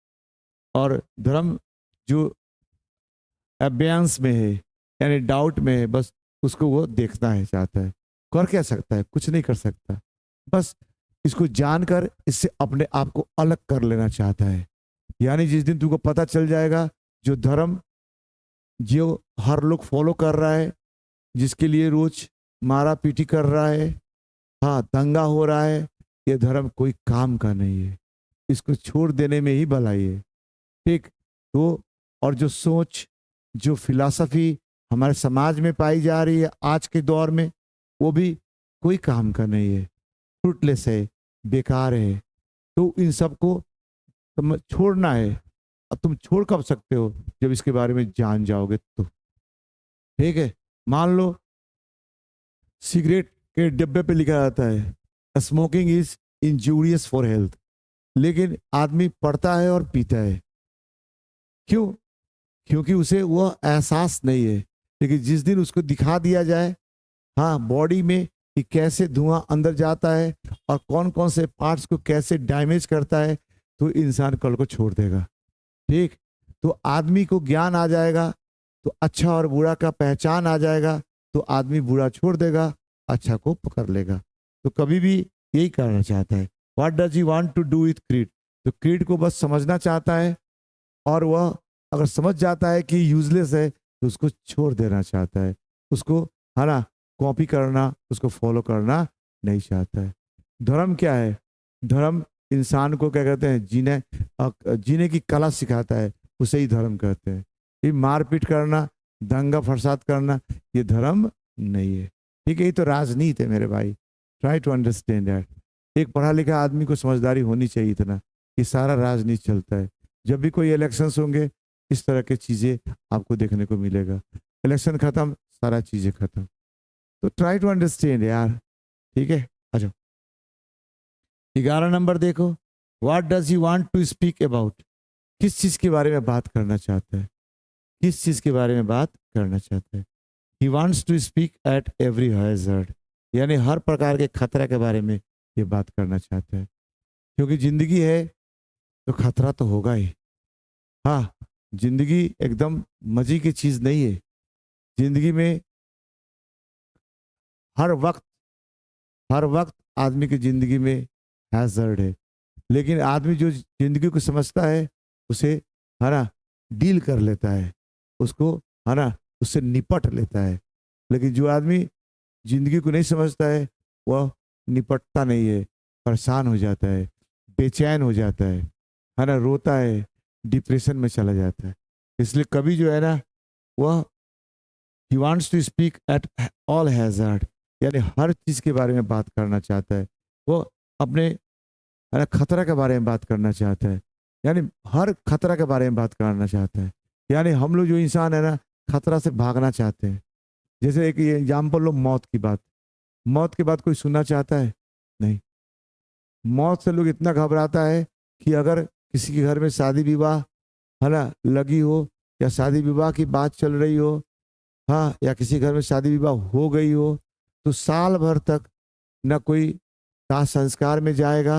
और धर्म जो अभ्यांस में है, यानी डाउट में है, बस उसको वो देखना है, चाहता है। कर क्या सकता है? कुछ नहीं कर सकता। बस इसको जानकर इससे अपने आप को अलग कर लेना चाहता है। यानी जिस दिन तुमको पता चल जाएगा जो धर्म जो हर लोग फॉलो कर रहा है, जिसके लिए रोज मारा पीटी कर रहा है, हाँ, दंगा हो रहा है, ये धर्म कोई काम का नहीं है। इसको छोड़ देने में ही भलाई है। ठीक, तो और जो सोच, जो फिलॉसफी हमारे समाज में पाई जा रही है आज के दौर में, वो भी कोई काम का नहीं है, फ्रूटलेस है, बेकार है। तो इन सबको तुम छोड़ना है। अब तुम छोड़ कब सकते हो? जब इसके बारे में जान जाओगे तो। ठीक है, मान लो सिगरेट के डिब्बे पे लिखा रहता है smoking is injurious for health, लेकिन आदमी पढ़ता है और पीता है। क्यों? क्योंकि उसे वो एहसास नहीं है। लेकिन जिस दिन उसको दिखा दिया जाए, हाँ, बॉडी में कि कैसे धुआं अंदर जाता है और कौन कौन से पार्ट्स को कैसे डैमेज करता है, तो इंसान कल को छोड़ देगा। ठीक, तो आदमी को ज्ञान आ जाएगा, तो अच्छा और बुरा का पहचान आ जाएगा, तो आदमी बुरा छोड़ देगा, अच्छा को पकड़ लेगा। तो कभी भी यही करना चाहता है। What does he want to do with creed? तो क्रीड को बस समझना चाहता है, और वह अगर समझ जाता है कि यूजलेस है तो उसको छोड़ देना चाहता है, उसको, है ना, कॉपी करना, उसको फॉलो करना नहीं चाहता है। धर्म क्या है? धर्म इंसान को क्या कहते हैं, जीने की कला सिखाता है, उसे ही धर्म कहते हैं। ये मारपीट करना, दंगा फसाद करना, ये धर्म नहीं है। ठीक है, ये तो राजनीति है मेरे भाई। Try to understand that. एक पढ़ा लिखा आदमी को समझदारी होनी चाहिए इतना कि सारा राजनीति चलता है। जब भी कोई इलेक्शंस होंगे, इस तरह की चीजें आपको देखने को मिलेगा। इलेक्शन खत्म, सारा चीजें खत्म। तो ट्राई टू अंडरस्टैंड यार। ठीक है, आ जाओ। 11 नंबर देखो। What does he want to speak about? किस चीज के बारे में बात करना चाहता है? किस चीज के बारे में बात करना चाहता है? He wants to speak at every hazard, यानी हर प्रकार के खतरा के बारे में ये बात करना चाहता है। क्योंकि जिंदगी है तो खतरा तो होगा ही। हाँ, जिंदगी एकदम मजे की चीज नहीं है। जिंदगी में हर वक्त, हर वक्त आदमी की जिंदगी में हैजर्ड है। लेकिन आदमी जो जिंदगी को समझता है, उसे, है ना, डील कर लेता है, उसको, है ना, उससे निपट लेता है। लेकिन जो आदमी जिंदगी को नहीं समझता है, वह निपटता नहीं है, परेशान हो जाता है, बेचैन हो जाता है ना, रोता है, डिप्रेशन में चला जाता है। इसलिए कभी जो है ना, वह he wants to speak at all hazard, यानी हर चीज के बारे में बात करना चाहता है। वो अपने, है ना, खतरा के बारे में बात करना चाहता है, यानी हर खतरा के बारे में बात करना चाहता है। यानी हम लोग जो इंसान है ना, खतरा से भागना चाहते हैं। जैसे एक एग्जाम्पल लो, मौत की बात। मौत के बाद कोई सुनना चाहता है? नहीं। मौत से लोग इतना घबराता है कि अगर किसी के घर में शादी विवाह, है ना, लगी हो, या शादी विवाह की बात चल रही हो, हाँ, या किसी घर में शादी विवाह हो गई हो, तो साल भर तक न कोई दाह संस्कार में जाएगा,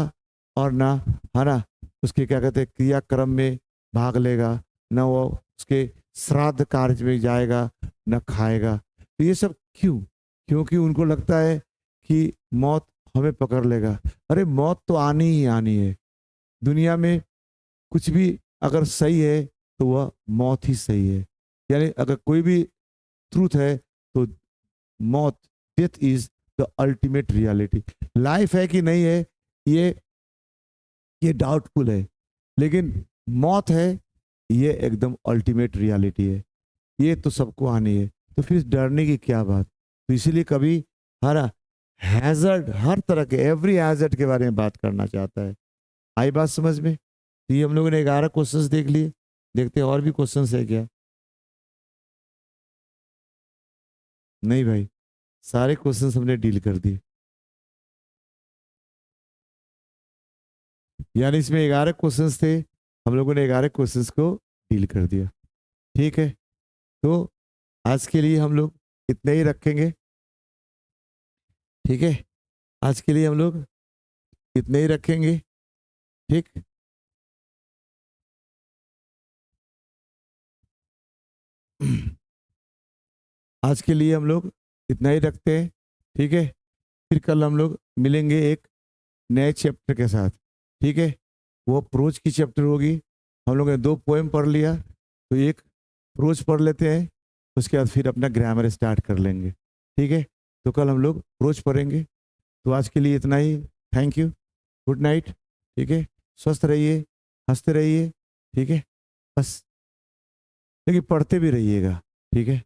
और ना, है ना, उसके क्या कहते हैं, क्रियाक्रम में भाग लेगा, न वो उसके श्राद्ध कार्य में जाएगा, न खाएगा। तो ये सब क्यों? क्योंकि उनको लगता है कि मौत हमें पकड़ लेगा। अरे मौत तो आनी ही आनी है। दुनिया में कुछ भी अगर सही है तो वह मौत ही सही है। यानी अगर कोई भी ट्रूथ है तो मौत, death is the ultimate reality. Life है कि नहीं है, ये डाउटफुल है, लेकिन मौत है, ये एकदम अल्टीमेट रियलिटी है। ये तो सबको आनी है, तो फिर डरने की क्या बात? तो इसीलिए कभी हर हैजर्ड, हर तरह के एवरी हैजर्ड के बारे में बात करना चाहता है। आई बात समझ में? तो ये हम लोगों ने 11 क्वेश्चंस देख लिए। देखते हैं और भी क्वेश्चंस है क्या? नहीं भाई, सारे क्वेश्चंस हमने डील कर दिए। यानी इसमें 11 क्वेश्चंस थे, हम लोगों ने 11 क्वेश्चंस को डील कर दिया। ठीक है, तो आज के लिए हम लोग इतना ही रखेंगे। ठीक है, आज के लिए हम लोग इतना ही रखेंगे। ठीक, आज के लिए हम लोग इतना ही रखते हैं। ठीक है, फिर कल हम लोग मिलेंगे एक नए चैप्टर के साथ। ठीक है, वो प्रोज की चैप्टर होगी। हम लोग ने 2 पोएम पढ़ लिया, तो एक प्रोज पढ़ लेते हैं, उसके बाद फिर अपना ग्रामर स्टार्ट कर लेंगे। ठीक है, तो कल हम लोग प्रोज पढ़ेंगे। तो आज के लिए इतना ही। Thank you, good night. ठीक है, स्वस्थ रहिए, हंसते रहिए। ठीक है, बस, लेकिन पढ़ते भी रहिएगा। ठीक है।